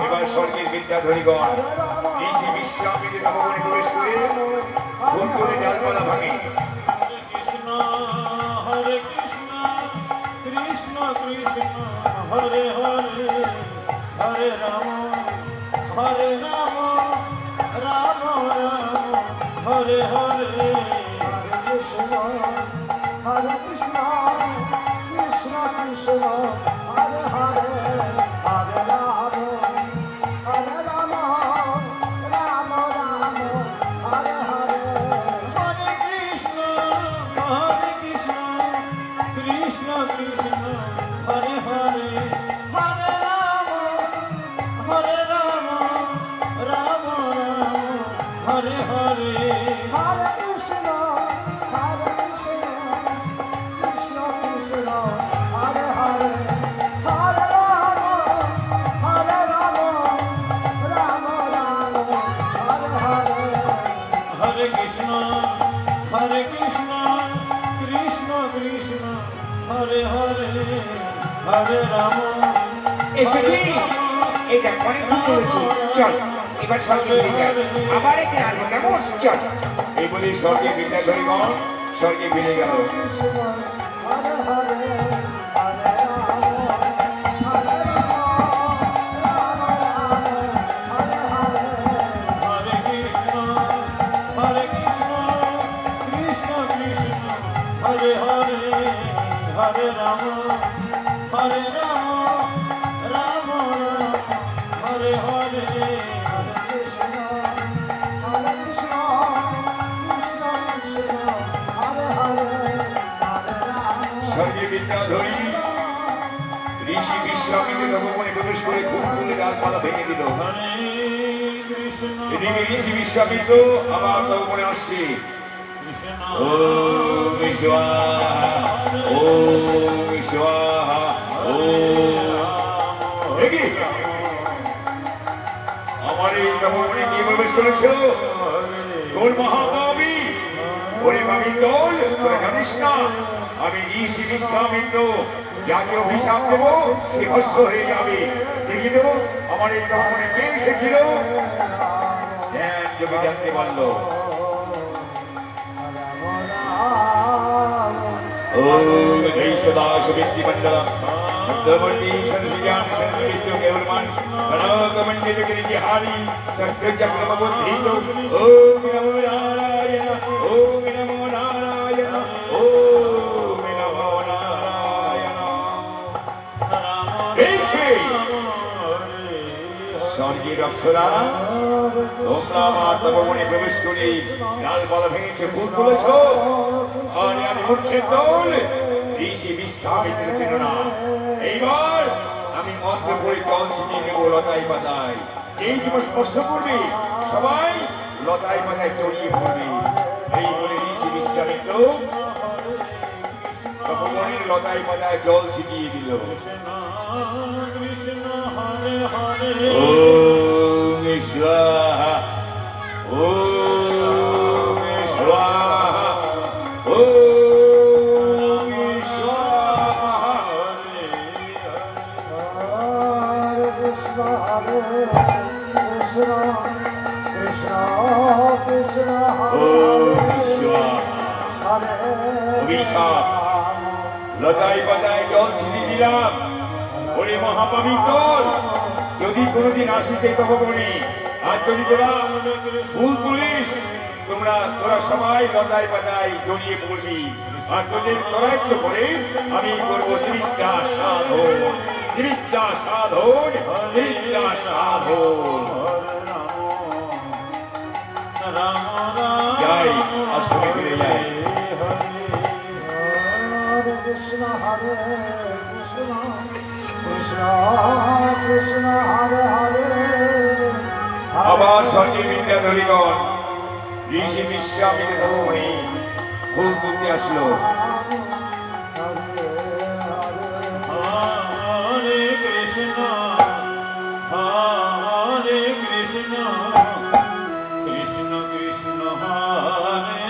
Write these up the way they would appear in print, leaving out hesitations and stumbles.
এবার স্বর্গের বিদ্যাধরীগণ ঋষি বিশ্বামিত্র নববনে প্রবেশ করে ফুলগুলি ডালপালা ভাঙে। হরে কৃষ্ণ কৃষ্ণ কৃষ্ণ হরে হরে হরে রাম রাম রাম হরে হরে কৃষ্ণ হরে কৃষ্ণ কৃষ্ণ কৃষ্ণ হরে হরে হরে রাম রাম রাম হরে হরে হরে কৃষ্ণ কৃষ্ণ কৃষ্ণ হরে হরে হরে রাম রাম হরে হরে হরে কৃষ্ণ কৃষ্ণ কৃষ্ণ হরে হরে হরে রাম রাম রাম হরে হরে হরে কৃষ্ণ কৃষ্ণ কৃষ্ণ হরে হরে হরে রাম এসে কি এটা অনেক ভুল করেছি, চল এবার স্বর্গে ফিরে যাই, আবার একে আনবো কেমন? চল। এই বলে স্বর্গে বিদ্যাধরীগণ স্বর্গে ফিরে গেল। হরে হরে হরে রাম হরে হরে হরে কৃষ্ণ কৃষ্ণ কৃষ্ণ হরে হরে হরে রাম রাম হরে হরে কৃষ্ণ হরে কৃষ্ণ কৃষ্ণ কৃষ্ণ হরে হরে হরে রাম স্বর্গে বিদ্যাধরী ঋষি বিশ্বামিত্র নববনে প্রবেশ করে ফুলগুলি ডালপালা ভেঙে দিল। হরে কৃষ্ণ এদিকে ঋষি বিশ্বামিত্র আবার নববনে আসছে। কৃষ্ণ ওম স্বাহা ওম স্বাহা ওম। দেখি আমার এই নববনে কে প্রবেশ করেছিল? তোর মহাভাবী। ওরে ভাবি দল, তোরা জানিস না আমি ঋষি বিশ্বামিত্র যাকে অভিশাপ দেবো সে ভস্ম হয়ে যাবে। দেখি দেবো আমার এই নববনে কে এসেছিল? যোগে জানতে পারলো। ओम जय सदा सुवित्ति मंडलम मंदवर्ती संस्यान संस्कृष्टो केवलमान गणकमंडित गिरिहारी संस्कृतचक्रम बुद्धितो ओम नमो नारायण ओम नमो नारायण ओम नमो नारायण। স্বর্গের অপ্সরা তোমরা আমার তপবনে প্রবেশ করে ডালপালা ভেঙেছে, ফুল তুলেছ, আর আমি মূর্খের দল ঋষি বিশ্বামিত্র ছিল না। এইবার আমি মন্ত্র করে জল ছিটিয়ে নেবো লতায় পাতায়। এই দিবস স্পর্শ করবে সবাই লতায় পাতায় জড়িয়ে পড়বে। এই বলে ঋষি বিশ্বামিত্র তপবনের লতায় পাতায় জল ছিটিয়ে দিল। কৃষ্ণ হরে হরে ওম স্বাহা ওম স্বাহা ওম স্বাহা। হরে কৃষ্ণ হরে কৃষ্ণ কৃষ্ণ কৃষ্ণ ওম স্বাহা। হরে অভিশাপ লতায় পাতায় জল ছিটিয়ে দিলাম। ওরে মহাপবিত্র, যদি কোনোদিন আসিস এই তপবনে আর যদি তোরা ফুল তুলিস তোরা সবাই লতায় পাতায় জড়িয়ে পড়বি। আর তোদের তরায়ত্ত করে আমি করবো জীবিকা সাধন জীবিকা সাধন জীবিকা সাধন। যাই আশ্রমে ফিরে যাই। হরে কৃষ্ণ হরে কৃষ্ণ কৃষ্ণ কৃষ্ণ হরে হরে আবার স্বর্গে বিদ্যাধরীগণ ঋষি বিশ্বামিত্র তপমণি ফুল তুলতে আসলো। হরে কৃষ্ণ কৃষ্ণ কৃষ্ণ হরে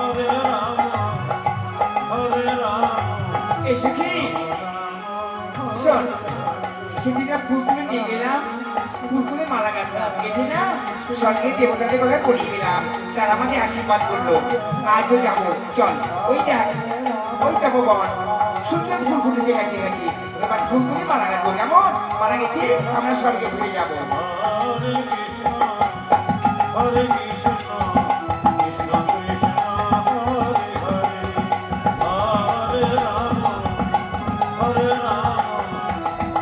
হরে রাম রাম রাম হরে এসে কি শোন, সেদিনটা ফুল তুলে নিয়ে গেলাম, ফুল তুলে মালা গাঁথলাম, গেঁথে না স্বর্গের দেবতাদের গলায় পরিয়ে দিলাম, তারা আমাকে আশীর্বাদ করলো। আজও যাবো, চল। ওই দেখ, ওই যাবো বল, শুনলাম ফুল ফুটেছে গেছে গেছে, এবার ফুল তুলে মালা গাঁথবো, কেমন? মালা গেঁথে আমরা স্বর্গে ফিরে যাবো। হরে Krishna Krishna Krishna Hare Hare Hare Ram Ram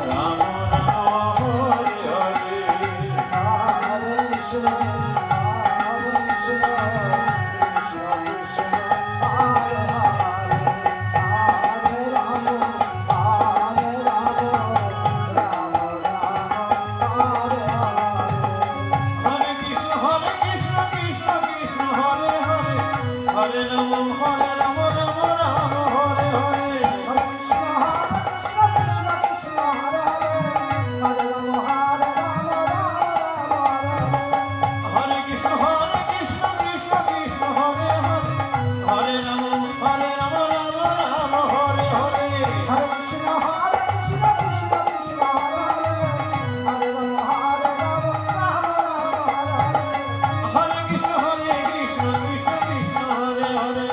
Ram Hare Hare Hare Krishna, Hare Krishna, Krishna Krishna, Hare Hare, Hare Rama, Hare Rama, Rama Rama, Hare Hare. হরে Krishna Krishna Krishna Hare Hare Hare Ram Ram Ram Hare Hare Hare Krishna, Krishna Krishna, Krishna Hare Hare, Hare Rama, Hare Rama, Rama Rama, Hare Hare. হরে Krishna Krishna Krishna Hare Hare Hare Ram Ram Ram Hare Hare Hare Krishna, Krishna Krishna, Krishna Hare Hare, Hare Rama, Hare Rama, Rama Rama, Hare Hare. হরে কৃষ্ণ কৃষ্ণ কৃষ্ণ হরে হরে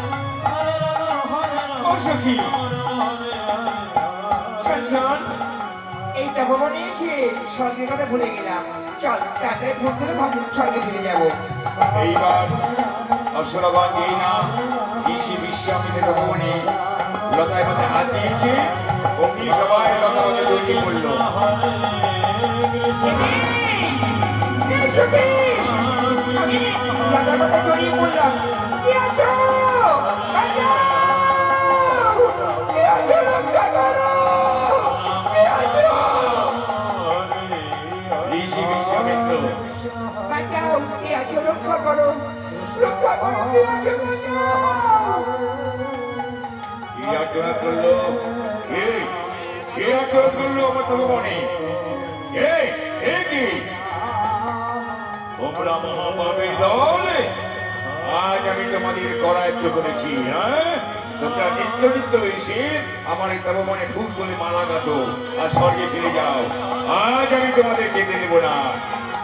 হরে রাম ও সখী, হরে হরে শোন শোন, এই তপবনে এসে স্বর্গের কথা ভুলে গেলাম, চল তাড়াতাড়ি ফুল তুলে স্বর্গে ফিরে যাবো। এইবার অসুরগণ এই না ঋষি বিশ্বামিত্র তপমণি লতায় পাতায় হাত দিয়েছে, অগ্নি সবাই লতা পাতা জড়িয়ে পড়লো। আমি লাগার কথা জড়িয়ে পড়লাম। কে আছো? বাঁচাও! কে আছো? রক্ষা করো! কে আছো? ঋষি বিশ্বামিত্র বাঁচাও! কে আছো? রক্ষা করো! রক্ষা করো! কে আছো? বাঁচাও! কি আচরণ করলো? কে আচরণ করলো আমার তপমণি? কি তোমরা মহাপাপের দল, আজ আমি তোমাদের করায়ত্ত করেছি। হ্যাঁ, তোমরা নিত্য চরিত্র এসে আমার এই তপবনে ফুল বলে মালা গাঁথো আর স্বর্গে ফিরে যাও। আজ আমি তোমাদের যেতে দেব না।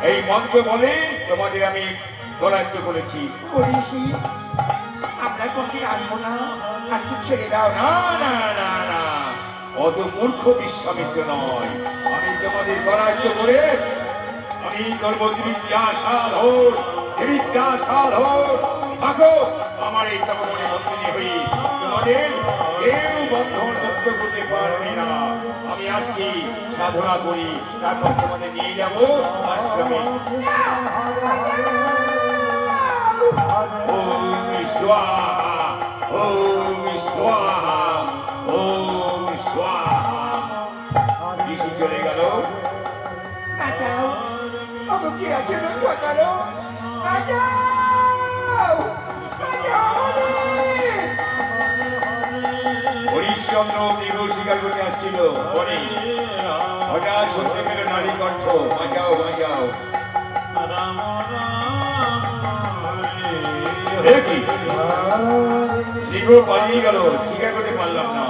এই মন্ত্র বলে তোমাদের আমি করায়ত্ত করেছি। বলিসি আমরা কোনদিন আসবো না, আজকে ছেড়ে দাও না। না না না না, অত মূর্খ বিশ্বামিত্র নয়। আমি তোমাদের করায়ত্ত করে আমি করব বিদ্যাসাধন, বিদ্যাসাধন। থাকো আমার এই তপবনে বন্দিনী হই, তোমাদের কেউ বন্ধন মুক্ত করতে পারবে না। আমি আসছি, সাধনা করি, তারপর তোমাদের নিয়ে যাবো আশ্রমে। ওম স্বাহা, ওম স্বাহা, ওম স্বাহা। ঋষি চলে গেল। বাঁচাও, ওগো কি আছে রক্ষা করো, বাঁচাও, বাঁচাও আমাদের। হরিশ্চন্দ্র মৃগ শিকার করতে আসছিল বনে, হঠাৎ শুনতে পেল নারী কণ্ঠ, বাঁচাও বাঁচাও। এ কি? মৃগ পালিয়ে গেল, শিকার করতে পারলাম না।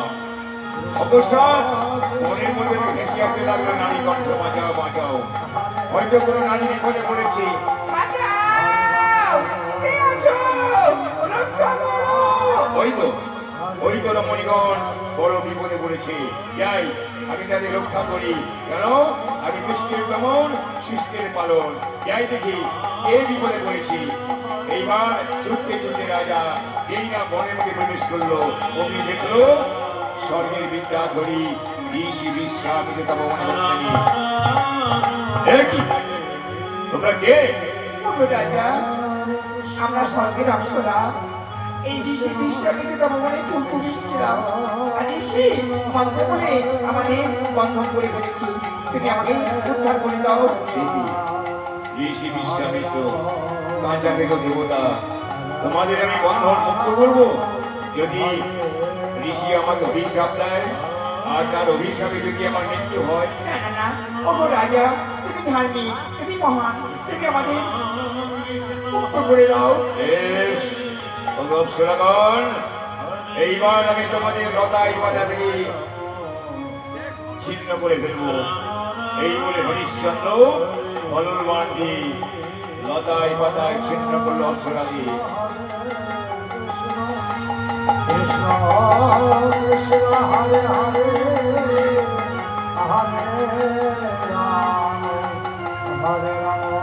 অকস্মাৎ মনের মধ্যে ভেসে আসতে লাগলো নারী কণ্ঠ, বাঁচাও বাঁচাও। হয়তো কোনো নারী বিপদে পড়েছে। বাঁচাও, কে আছো, রক্ষা করো। ওই তো রমণীগণ বড় বিপদে পড়েছে। যাই আমি তাদের রক্ষা করি। কেন? আমি দুষ্টের দমন, শিষ্টের পালন। যাই দেখি কে বিপদে পড়েছি। এইবার ছুটতে ছুটতে রাজা এই না বনের মধ্যে প্রবেশ করলো। অমনি দেখলো স্বর্গের বিদ্যা ধরি ঋষি বিশ্বামিত্র তপবনে বন্দিনী। এ কি? তোমরা কে? ওগো রাজা, আমরা স্বর্গের অপ্সরা। এই ঋষি বিশ্বামিত্র তপবনে ফুল পুষছিলাম, আর ঋষি মন্ত্র বলে আমাদের বন্ধন করে ফেলেছি। তুমি আমাকে উদ্ধার করে দাও। ঋষি বিশ্বামিত্র কাঁচা দেখো দেবতা, তোমাদের আমি বন্ধন মুক্ত করবো যদি ঋষি আমাকে অভিশাপ দেয়, আর তার অভিশাপে যদি আমার মৃত্যু হয়। না না না, ওগো রাজা, তুমি ধার্মিক, তুমি মহান, তুমি আমাদের মুক্ত করে দাও। বেশ, ওগো অপ্সরাগণ, এইবার আমি তোমাদের লতাই পাতা থেকে ছিন্ন করে ফেলবো। এই বলে হরিশ্চন্দ্র হলুর বাণটি লতায় পাতায় ছিন্ন করলো অপ্সরাকে। কৃষ্ণ কৃষ্ণ হরে হরে হরে রাম হরে রাম।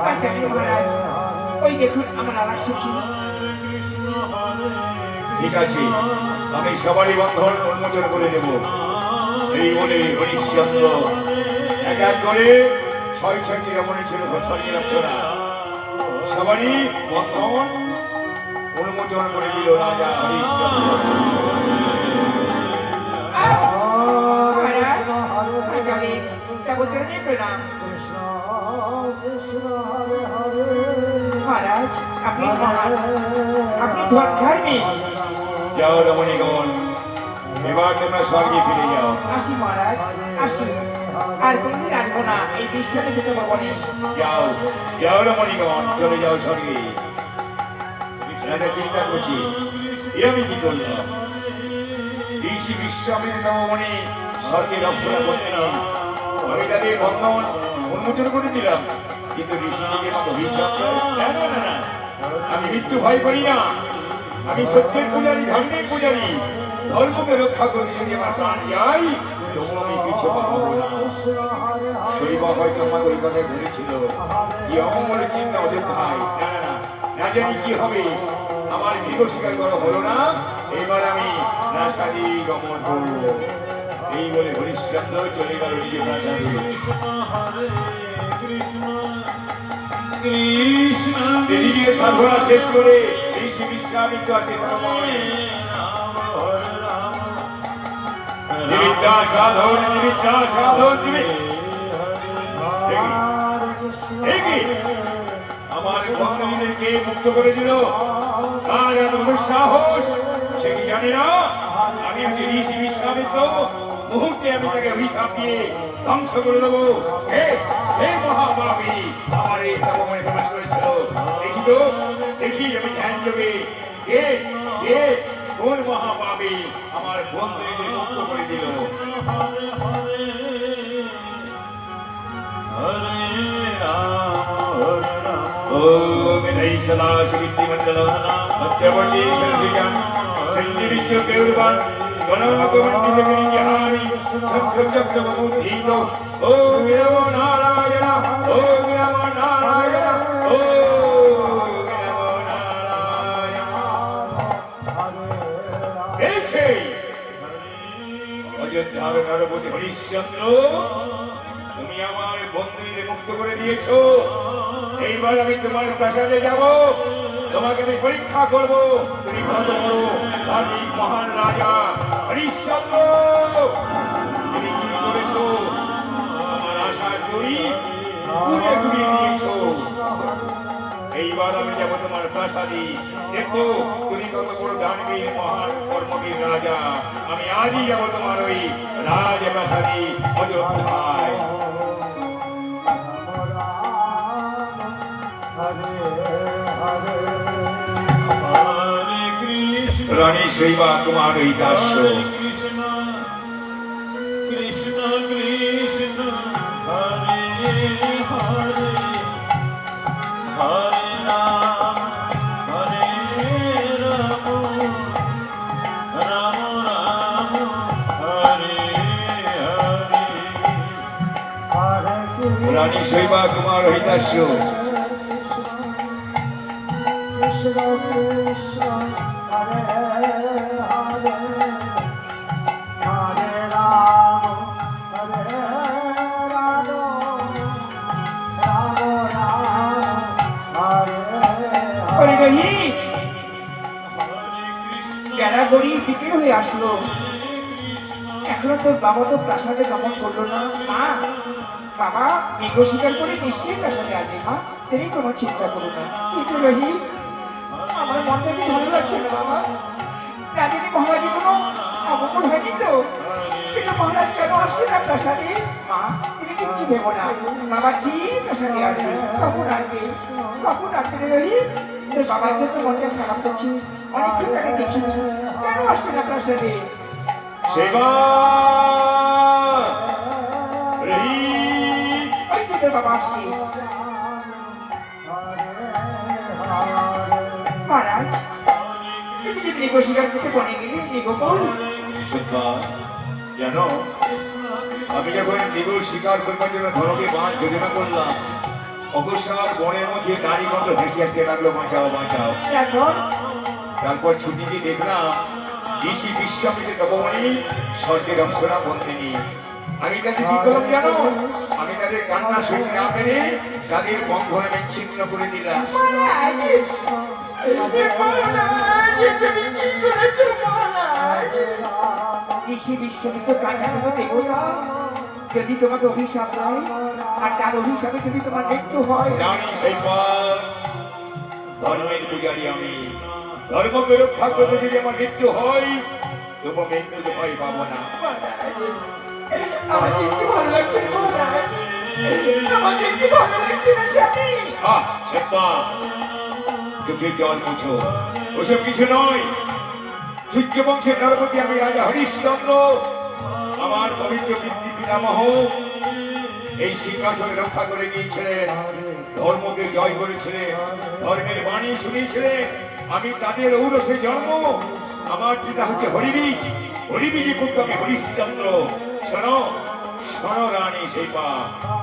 বাঁচাবে মহারাজ, ওই দেখুন আমার আবার সুখী। ঠিক আছে, আমি সবারই বন্ধন উন্মোচন করে দেব। এই বলে হরিশ্চন্দ্র এক এক করে ৬-৬টি রমণী ছিল স্বর্গের অপ্সরা, সবারই বন্ধন উন্মোচন করে দিল রাজা হরিশ্চন্দ্র। মহারাজ, বাঁচালে দেবতারণে প্রণাম। কৃষ্ণ কৃষ্ণ হরে হরে মহারাজ, আপনি মহান, আপনি ধার্মিক। যাও রমণীগণ, এবার তোমরা স্বর্গে ফিরে যাও। আসি মহারাজ, আসি, আর কোনদিন আসবো না এই বিশ্রামে যেতে পারবো না। যাও যাও রমণীগণ, চলে যাও স্বর্গে। রাজা চিন্তা করছি, এ আমি কি করলাম? ঋষি বিশ্বামিত্র তপবনে স্বর্গের অপ্সরা করতে না, আমি তাদের বন্ধন উন্মোচন করে দিলাম, কিন্তু ঋষিকে মতো বিশ্বাস করে। না না না না, আমি মৃত্যু ভয় করি না। আমি সত্যের পূজারী, ধর্মের পূজারী। ধর্মকে রক্ষা করতে যদি আমার প্রাণ যাই, তবু আমি পিছু পাবো না। শরীফা হয়তো আমার ওই কথায় বলেছিল, কি অমঙ্গল চিন্তা অযোধ্যায়। না না না, না জানি কি হবে। আমার মৃগ স্বীকার করা হলো না, এবার আমি প্রাসাদে গমন করব। এই বলে হরিশ্চন্দ্র চলে গেল নিজ প্রাসাদে। এদিকে সাধনা শেষ করে ঋষি বিশ্বামিত্র আছে তপবনে। নিবিদ্যা সাধন, নিবিদ্যা সাধন, আমার বন্ধুদেরকে মুক্ত করে দিল। আর এত সাহস, সে কি জানে না আমি হচ্ছে ঋষি বিশ্বামিত্র। মুহূর্তে আমি তাকে অভিশাপ দিয়ে ধ্বংস করে দেবো। হে হে মহাপাপী, আমার এই তপবনে প্রবেশ করেছিল। দেখি তো, দেখি আমি অভিযোগে কে কে কোন মহাপাপী আমার বন্ধুদের মুক্ত করে দিল? হরে হরে হরে রাম ओम नई सदा शिविष्टि मंडल मध्यवर्ती शरणिजान संजीविष्टि केवलवान गणोगमन विहारी शंख चक्र बमुदीतो ओम नमो नारायण ओम नमो नारायण ओम नमो नारायण এসে অযোধ্যার নরপতি হরিশ্চন্দ্র তুমি আমার বন্ধুদের মুক্ত করে দিয়েছো। এইবার আমি তোমার প্রাসাদে যাব, তোমাকে আমি পরীক্ষা করব তুমি কত বড় ধার্মিক মহান রাজা হরিশ্চন্দ্র। তুমি কি করেছো? আমার আশার দড়ি তুলে ঘুরিয়ে দিয়েছো। এইবার আমি যাব তোমার প্রাসাদে, দেখবো তুমি কত বড় ধার্মিক মহান কর্মবীর রাজা। আমি আজই যাব তোমার ওই রাজ প্রাসাদে অযোধ্যায়। হরে কৃষ্ণ রানী শৈবা তোমার ওই দাস্য। কৃষ্ণ কৃষ্ণ কৃষ্ণ হরে হরে হরে রাম হরে রাম রাম রাম হরে হরে রানী শৈবা তোমার ওই দাস্য। কৃষ্ণ কৃষ্ণ হরে হরে হরে রাম হরে রাম রাম রাম হরে ওরে হরে রহি, বেলা গড়িয়ে বিকেল হয়ে আসলো, এখনো তোর বাবা তো প্রাসাদে গমন করলো না। মা, বাবা মেঘ স্বীকার করে নিশ্চয়ই প্রাসাদে আসবে। মা, তুমি কোনো চিন্তা করো না। কিন্তু রহি, আমার মনটা কি ভালো লাগছে না বাবা। রাজনী মহারাজের কোনো অবকল হয়নি তো? কিন্তু মহারাজ কেন আসছে না প্রাসাদে? মা, তুমি কিচ্ছু ভেবো না, বাবা ঠিক প্রাসাদে আসবে। কখন আসবে? কখন আসবে রে রহি? তোর বাবার জন্য মনটা খারাপ করছি, অনেকক্ষণ তাকে দেখিনি, কেন আসছে না প্রাসাদে? শৈবা রহি, ওই তো তোর বাবা আসছে। মহারাজ, তুমি যে মৃগ শিকার করতে বনে গেলে, মৃগকুল সত্যা জানো, আমি যখন মৃগ শিকার করবার জন্য ধরকে বাঁধ যোজনা করলাম, অবসর বনের মধ্যে গাড়ি গন্ধ ভেসে আসতে লাগলো, বাঁচাও বাঁচাও। এখন তারপর ছুটিতে দেখলাম ঋষি বিশ্বামিত্র তপমণি স্বর্গের অপ্সরা বন্দিনী। আমি তাদের কি করলাম জানো? আমি তাদের কান্না সহ্য না পেরে তাদের বন্ধনে বিচ্ছিন্ন করে দিলাম। ঋষি বিশ্বমিত্র প্রাচার্য দেবতা যদি তোমাকে অভিশাপ দেয়, আর তার অভিশাপে যদি তোমার মৃত্যু হয়, রানী শৈবা, ধর্মের পূজারী আমি, ধর্মকে রক্ষা করতে যদি আমার মৃত্যু হয়, তবু মৃত্যু তো ভয় পাবো না। আমার দেখতে ভালো লাগছে না মহারাজ, আমার দেখতে ভালো লাগছে না স্বামী। শৈবা, চোখের জল মুছো, ওসব কিছু নয়। সূর্য বংশের নরপতি আমি রাজা হরিশ্চন্দ্র, আমার পবিত্র পিতৃ পিতামহ এই সিংহাসনে রক্ষা করে গিয়েছিলেন, ধর্মকে জয় করেছিলেন, ধর্মের বাণী শুনিয়েছিলেন। আমি তাদের ঔরসে জন্ম। আমার পিতা হচ্ছে হরিবীজ, হরিবীজের পুত্র আমি হরিশ্চন্দ্র। শোনো শোনো রানী শৈবা,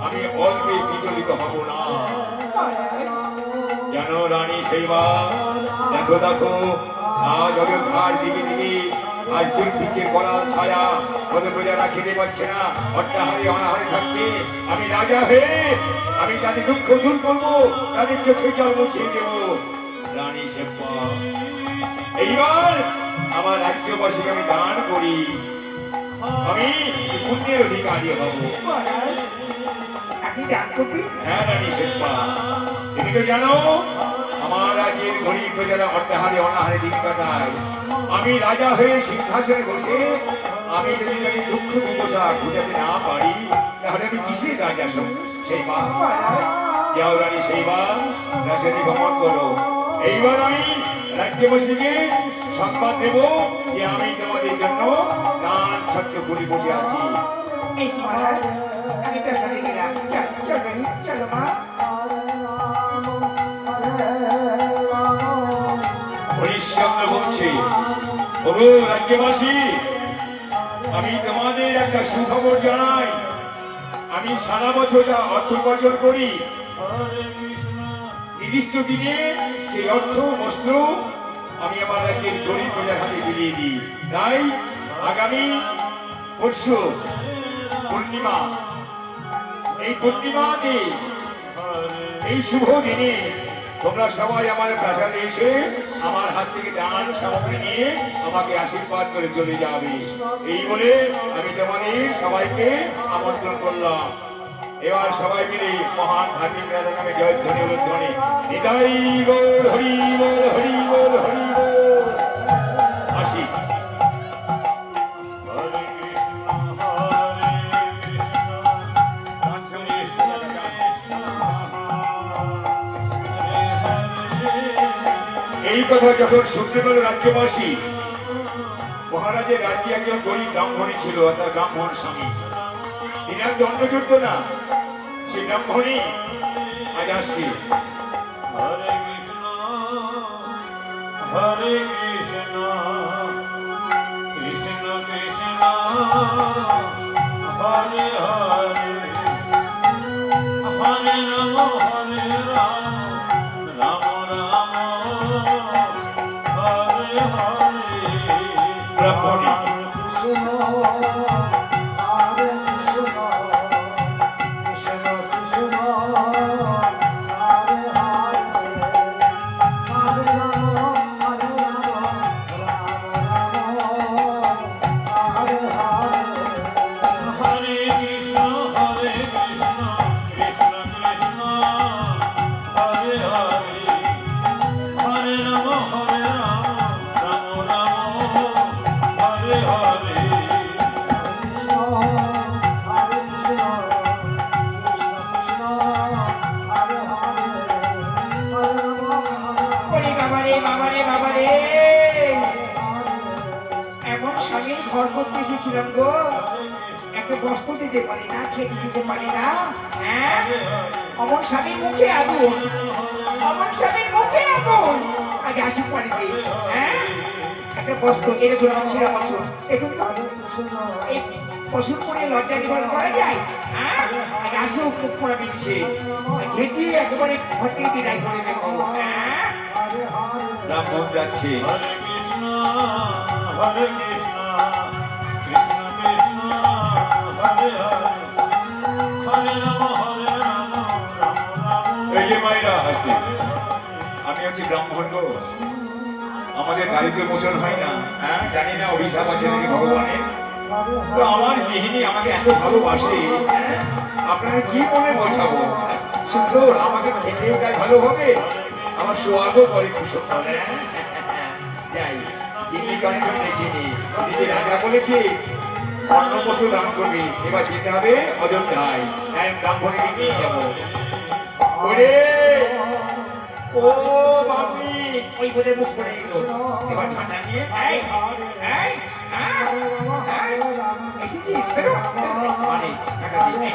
আমি অল্পে বিচলিত হব না। জানো রানী শৈবা, দেখো দেখো আজ অযোধ্যার দিকে দিকে আজ দুর্ভিক্ষের করাল ছায়া, কত প্রজারা খেতে পাচ্ছে না, অট্টাহারে অনাহারে থাকছে। আমি রাজা হয়ে আমি তাদের দুঃখ দূর করবো, তাদের চোখে জল মুছিয়ে দেব। রানী শৈবা, এইবার আমার রাজ্যবাসীকে আমি দান করি, আমি পুণ্যের অধিকারী হব। মহারাজ, আপনি দান করবেন? হ্যাঁ রানী শৈবা, তুমি তো জানো আমার রাজ্যের গরিব প্রজারা অট্টাহারে অনাহারে দিন কাটায়। আমি রাজা হয়ে সিংহাসনে বসে আমি যদি তাদের দুঃখ দুর্দশা বুঝাতে না পারি, তাহলে আমি কিসের রাজা শৈবা? যাও রানী শৈবা, প্রাসাদে গমন করো। এইবার আমি রাজ্যবাসীকে সংবাদ দেব যে আমি তোমাদের জন্য গান ছত্র করে বসে আছি। এই মহারাজ আমি পেছনে গেলাম। চলো চলো মা। হরিশ্চন্দ্র বলছে, ওগো রাজ্যবাসী, আমি তোমাদের একটা সুখবর জানাই। আমি সারা বছর যা অর্থ উপার্জন করি, নির্দিষ্ট দিনে সেই অর্থ বস্ত্র আমি আমার রাজ্যের গরিব প্রজার হাতে বিলিয়ে দিই। তাই আগামী পরশু পূর্ণিমা, এই পূর্ণিমাতে, এই শুভ দিনে তোমরা সবাই আমার প্রাসাদে এসে আমার হাত থেকে দান সামগ্রী নিয়ে আমাকে আশীর্বাদ করে চলে যাবে। এই বলে আমি তোমাদের সবাইকে আমন্ত্রণ করলাম। এবার সবাই মিলে মহান ধার্মিক রাজা নামে জয়ধ্বনি উলধ্বনি নিতাই গৌর হরি বল হরি বল হরি বল। আসি। এই কথা যখন শুনতে পেল রাজ্যবাসী, মহারাজের রাজ্যে একজন গরিব ব্রাহ্মণী ছিল, অর্থাৎ ব্রাহ্মণ স্বামী। তিনি আর দণ্ড যুদ্ধ না, সেই ব্রাহ্মণী আজ আসছি। হরে কৃষ্ণ হরে কৃষ্ণ কৃষ্ণ কৃষ্ণ হরে হরে হরে রাম হরে রাম রাম রাম হরে হরে। ব্রাহ্মণী কৃষ্ণ হরে কৃষ্ণ কৃষ্ণ কৃষ্ণ হরে হরে হরে রাম হরে রাম রাম রাম হরে হরে। হরে কৃষ্ণ হরে কৃষ্ণ কৃষ্ণ কৃষ্ণ হরে হরে হরে রাম হরে রাম রাম রাম হরে হরে। কৃষ্ণ হরে কৃষ্ণ কৃষ্ণ কৃষ্ণ হরে হরে হরে রাম ওরে বাবারে বাবারে, এমন স্বামীর ঘর করতে এসেছিলাম গো, একটা বস্ত্র দিতে পারি না, খেতে দিতে পারি না। হ্যাঁ, অমন স্বামীর মুখে আগুন, অমন স্বামীর মুখে আগুন। আজ আসি পারিতে, হ্যাঁ, একটা বস্ত্র এরকম আমার ছিঁড়া বস্ত্র দেখুন তো, এই পশুর পরে লজ্জা নিবারণ করা যায়? হ্যাঁ, আজ আসি উপভোগ করা দিচ্ছে, ঝেঁটিয়ে একেবারে ঘর থেকে বিদায় করে দেবো। হ্যাঁ, ব্রাহ্মণ যাচ্ছে। হরে কৃষ্ণ হরে কৃষ্ণ কৃষ্ণ কৃষ্ণ হরে হরে হরে রাম হরে রাম রাম রাম। এই যে মায়েরা আসছে, আমি হচ্ছি ব্রাহ্মণ গো। আমাদের বাড়িতে মোচন হয় না, হ্যাঁ, জানি না অভিশাপ আছে নাকি ভগবানের। তো আমার গৃহিণী আমাকে এত ভালোবাসে, হ্যাঁ, আপনারা কি মনে বোঝাবো? সুন্দর, আমাকে খেতেও তাই ভালো হবে, আমার সোয়াগও করে কুশল ফলে। যাই, দিল্লিকে অনেকক্ষণ দেখিনি, দিদি রাজা বলেছে অন্ন বস্তু দান করবে, এবার যেতে হবে অযোধ্যায়। হ্যাঁ, ব্রাহ্মণকে নিয়ে যাবো। ওরে ও বাপি, ওই বলে মুখ করে এলো। এবার ঠান্ডা নিয়ে এই, এই, এসেছিস, বেরো। মানে, টাকা দিয়ে,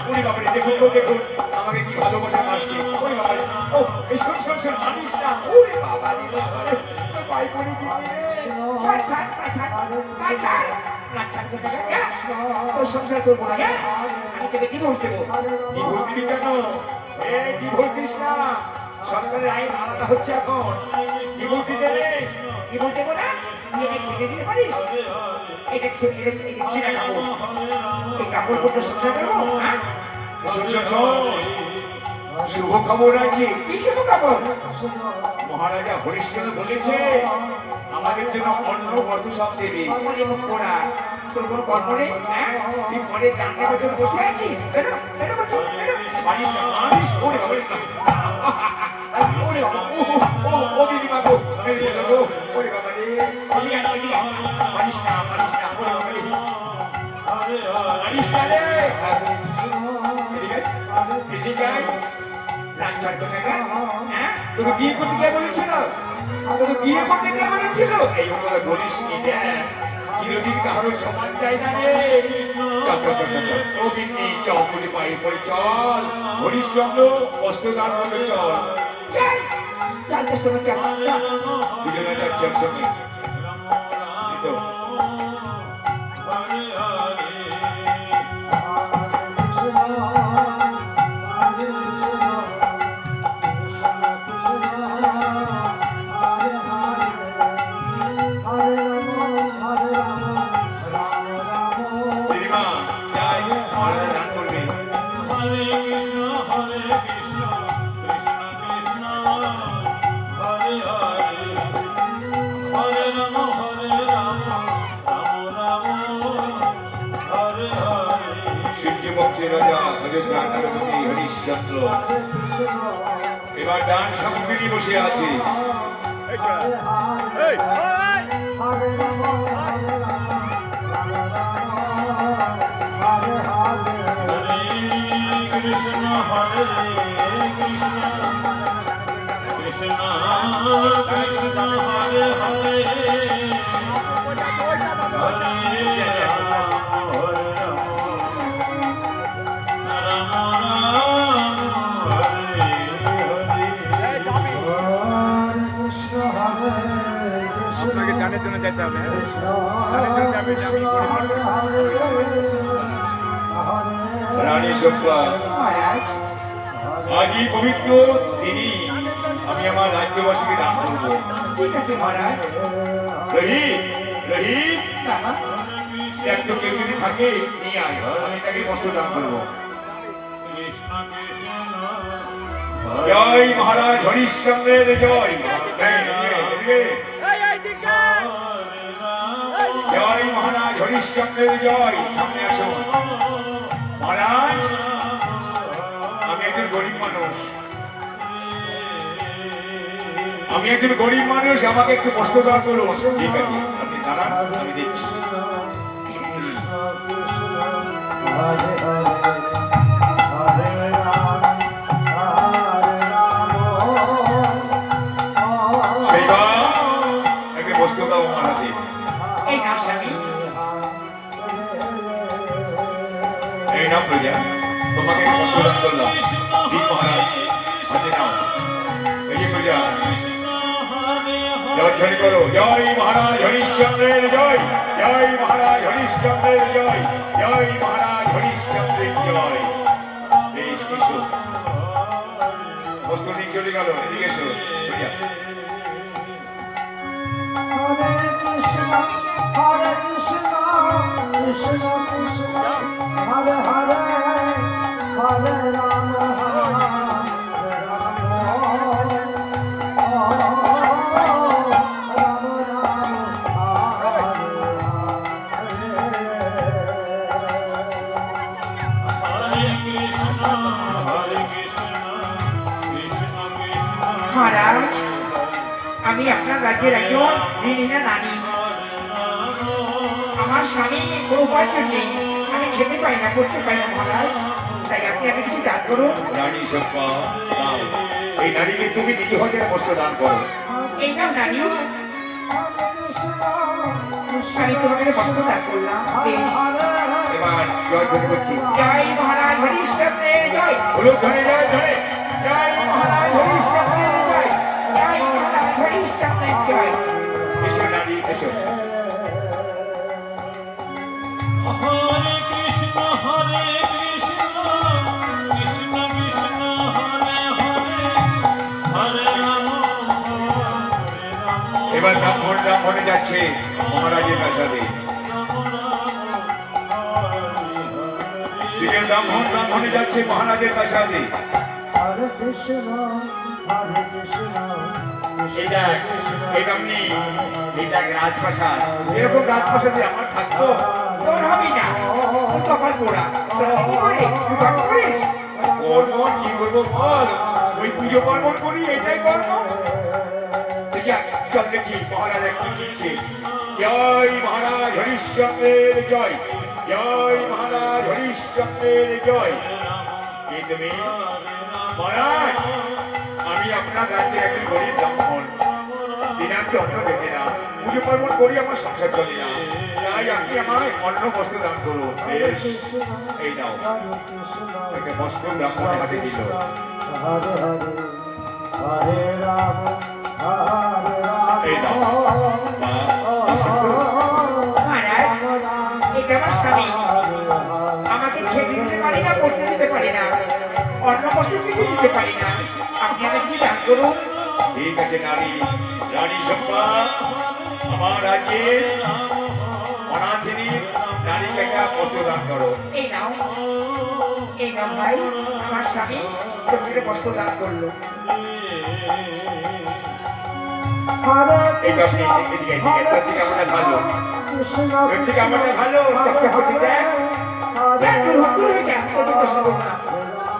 ওরে বাবারে, দেখুন তো দেখুন, আমাকে কি ভালোবাসা আসছে। ওরে বাবারে, ও এই শোন শোন শোন, জানিস না, ওরে বাবারে বাবারে, পাই পড়ে দিলে। ছাড়, ছাড়, ছাড়, ছাড়, ছাড়। না, ছাড়, ছাড়, ছাড়, ছাড়। তোর সংসার করবো না, হ্যাঁ? আমি তোকে ডিভোর্স দেবো। ডিভোর্স দিবি কেন? ডিভোর্স দিস না, সরকারের আইন আলাদা হচ্ছে এখন। ডিভোর্স দিতে নেই। ডিভোর্স দেবো না? তুই আমায় খেতে দিতে পারিস? এটা ছিঁড়া কাপড়। এই কাপড় পরতে সংসার করবো, হ্যাঁ? শোন শোন শোন, শুভ খবর আছে। কি শুভ কাপড়? মহারাজা হরিশ্চন্দ্র বলেছে আমাদের জন্য অন্ন বস্তু সব দেবে। অমনি মুখ পোড়া। তোর কোনো কর্ম নেই, হ্যাঁ? তুই ঘরে জানলা বছর বসে আছিস? বেরো, বেরো বলছি, বেরো। পারিস না, পারিস। ওরে বাবা, ওরে বাবা, ও দিদিমা গো, মেরে দিল গো। ওরে বাবা রে, পারিস না, পারিস না, ওরে বাবা রে, হরে হরে পারিস না রে। তোকে বিয়ে করতে কে বলেছিল? তোকে বিয়ে করতে কে বলেছিল? এই কথা বলিস নি দেখ, চিরদিন কারোর সমান চাই না রে। চল চল চল চল চল, ও গিন্নি চল, তুই পায়ে পড়ে চল, হরিশ্চন্দ্র বস্ত্রদান করবে চল। চল চল তো শোনো, চল চল। দুজনে যাচ্ছে একসঙ্গে। এই তো দিদিমা যাই, মহারাজা দান করবে। হরে কৃষ্ণ কৃষ্ণ কৃষ্ণ হরে হরে হরে রাম রাম রাম হরে হরে সূর্য বংশের রাজা অযোধ্যা নগরপতি হরিশ্চন্দ্র এবার ডান সামগ্রী বসে আছে। হরে কৃষ্ণ কৃষ্ণ কৃষ্ণ কৃষ্ণ হরে হরে হরে রাম রাম হরে আপনাকে জানের জন্য যেতে হবে, জানের জন্য যাবে, আমি রানী সভ্যা মহারাজ আজই পবিত্র দিনই আমি আমার রাজ্যবাসীকে দান করব। ঠিক আছে মহারাজ। রোহিত রোহিত, বাবা দেখ তো কেউ যদি থাকে নিয়ে আয়, আমি তাকে বস্ত্র দান করবো। কৃষ্ণ কৃষ্ণ জয় মহারাজ হরিশ্চন্দ্রের জয়। জয় মহারাজ হরিশ্চন্দ্রের জয়। সামনে আসুন মহারাজ, আমি একজন গরিব মানুষ, আমাকে একটু বস্ত্র দান করুন। ঠিক আছে, আপনি দাঁড়ান, আমি দিচ্ছি। সেইবা একে বস্ত্র দাও মহারাজে। এই নাও স্বামী। এই নাও প্রজা, তোমাকে একটু বস্ত্র দান করলাম। ঠিক মহারাজ, হাতে নাও। এই যে প্রজা, জয়ধ্বনি করো, জয় মহারাজ হরিশ্চন্দ্রের জয়, জয় মহারাজ হরিশ্চন্দ্রের জয়, জয় মহারাজ হরিশ্চন্দ্রের জয়। বেশ এসো, বস্ত্র নিয়ে চলে গেল, এদিকে এসো প্রজা। Hare Krishna, Krishna Krishna, Hare Hare, Hare Rama, Hare Rama, মহারাজ আমি আপনার রাজ্যের একজন ঋণীনা নারী। আমার স্বামী কোনো উপার্জন নেই, আমি খেতে পাই না, করতে পাই না মহারাজ, তাই আপনি আমাকে কিছু দান করুন। রানী সভ্যা দাও, এই নারীকে তুমি নিজ হতে বস্ত্র দান করো। এই নাও নারী, আমি তোমাকে বস্ত্র দান করলাম। বেশ, এবার জয় ধ্বনি করছি। জয় মহারাজ হরিশ্চন্দ্রের জয়, হলুদ ধরে জয় ধরে। জয় মহারাজ হরিশ্চন্দ্রের জয়, জয় মহারাজ হরিশ্চন্দ্রের জয়। এসো নারী এসো। হরে কৃষ্ণ কৃষ্ণ কৃষ্ণ হরে হরে হরে রাম এবার ব্রাহ্মণে যাচ্ছে মহারাজের প্রাসাদে। দিনের ব্রাহ্মণে যাচ্ছে মহারাজের প্রাসাদে। Hare Krishna, Hare Krishna, এটা এমনি, এটা রাজপ্রাসাদ। এরকম রাজপ্রাসাদে আমার থাকতো? তোর হবি না, তোর কপাল পোড়া। তোরা কি করে তুই গল্প করিস? কর্ম কি করবো বল, ওই পুজো পার্বণ করি, এটাই কর্ম। চল দেখি মহারাজ কি দিচ্ছে। জয় মহারাজ হরিশ্চন্দ্রের জয়, জয় মহারাজ হরিশ্চন্দ্রের জয়। কি তুমি মহারাজ? আমি আপনার রাজ্যে একজন গরিব ব্রাহ্মণ, দিনান্তে অন্ন দেখে না, পুজো পার্বণ করি, আমার সংসার চলে না, তাই আপনি আমায় অন্ন বস্ত্র দান করুন। বেশ, এই নাও। একটা বস্ত্র ব্রাহ্মণের হাতে দিল। হরে হরে হরে রাম হরে রাম এই নাও। মা, কি সুন্দর। মহারাজ, এটা আমার স্বামী। আমাকে খেতে দিতে পারি না, পড়তে দিতে পারি না, অন্য বস্তু কিছু দিতে পারি না। আপনি আমাকে কি দান করুন? ঠিক আছে নারী, রানী সম্পা, আমার রাজ্যে অনাথিনী নারীকে একটা বস্ত্র দান করো। এই নাও, এই নাও ভাই, আমার স্বামী তোমাকে বস্ত্র দান করলো। হরে এটা কৃষ্ণ আপনি এদিকে, এদিকে, এদিকে, এদিকে আমাদের ভালো। কৃষ্ণ এর থেকে আমাদের ভালো, চকচক করছে, দেখ। দেখ, দূর হোক, দূর হয়ে যা, ওটা তো সম্ভব না।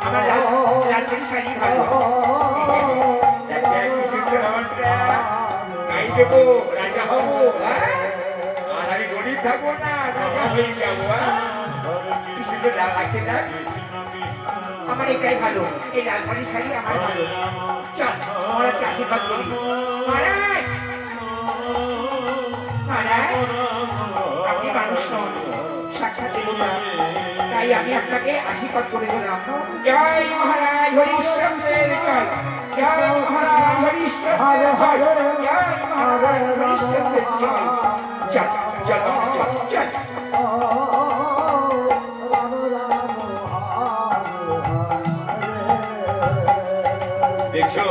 আমার লাল লালপরি শাড়ি ভালো। দেখ, দেখ, কি সুন্দর আমারটা। গাই দেবো, রাজা হবো, হ্যাঁ? আর আমি গরিব থাকবো না, রাজা হয়ে যাবো, হ্যাঁ? কি সুন্দর লাল লাগছে, দেখ। আমার এটাই ভালো, এই লালপরি শাড়ি আমার ভালো। চল, মহারাজকে আশীর্বাদ করি। মহারাজ, মহারাজ, আপনি মানুষ নন, সাক্ষাৎ দেবতা, তাই আমি আপনাকে আশীর্বাদ করে দিলাম। জয় মহারাজ হরিশ্চন্দ্রের জয়, জয় মহারাজ হরিশ্চন্দ্রের জয়, জয় মহারাজ হরিশ্চন্দ্রের জয়। চল, চল, চল, চল। রাম রাম দেখছো,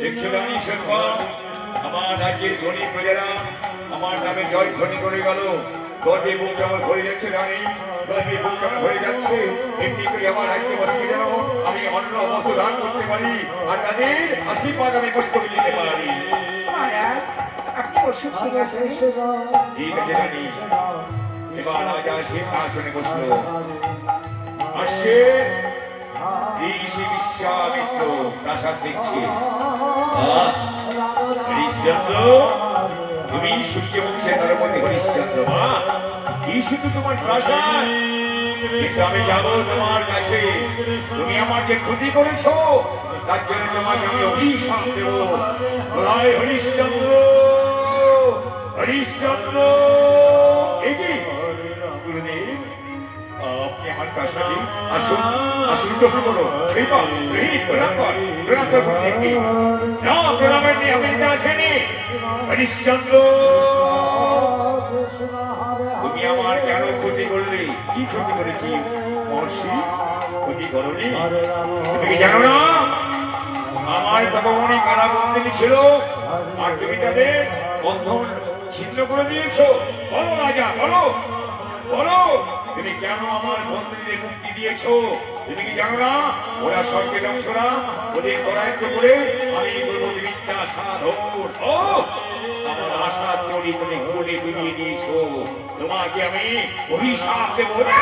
দেখছো রানী সম্পা, আমার রাজ্যের ধনী প্রজারা আমার নামে জয় ধ্বনি করে গেল। গর্বে বুক কেমন ভরে যাচ্ছে রানী, গর্বে বুক কেমন ভরে যাচ্ছে। এমনি করে আমার রাজ্য বসে যেন আমি অন্ন বস্ত্র দান করতে পারি, আর তাদের আশীর্বাদ আমি পুস্তকে দিতে পারি। মহারাজ, আপনি ওষুধ সিংহাসনে ঠিক আছে রানী, এবার রাজা সিংহাসনে বসলো। আসছে ঋষি বিশ্বামিত্র প্রাসাদ দেখছি। হরিশ্চন্দ্র, তুমি সূর্য বংশের নরপতি হরিশ্চন্দ্র, মা, এই শুধু তোমার প্রাসাদ, কিন্তু আমি যাবো তোমার কাছে। তুমি আমার যে ক্ষতি করেছো, তার জন্য তোমাকে আমি অভিশাপ দেব। বলাই হরিশ্চন্দ্র, হরিশ্চন্দ্র, এগিয়ে গুরুদেব, আপনি আমার প্রাসাদে আসুন, আসুন, গ্রহণ করো। শ্রীপা, প্রণাম কর, প্রণাম কর গুরুদেবকে। না, প্রণামের নিয়ে আমি আসেনি। হরিশ্চন্দ্র, তুমি আমার কেন ক্ষতি করলে? কি ক্ষতি করেছি মহর্ষি? ক্ষতি করনি? তুমি কি জানো না আমার তপমণি কারাবন্দিনী ছিল, আর তুমি তাদের বন্ধন ছিন্ন করে দিয়েছো? বলো রাজা, বলো, বলো, তুমি কেন আমার বন্ধুদের মুক্তি দিয়েছো? তুমি কি জানো না ওরা স্বর্গের অংশরা, ওদের করায়ত্ত করে আমি প্রগতি বিদ্যা সাধন, ও আমার আশা তৈরি তুমি ঘুরে ডুবিয়ে দিয়েছো। তোমাকে আমি অভিশাপ দেবো না।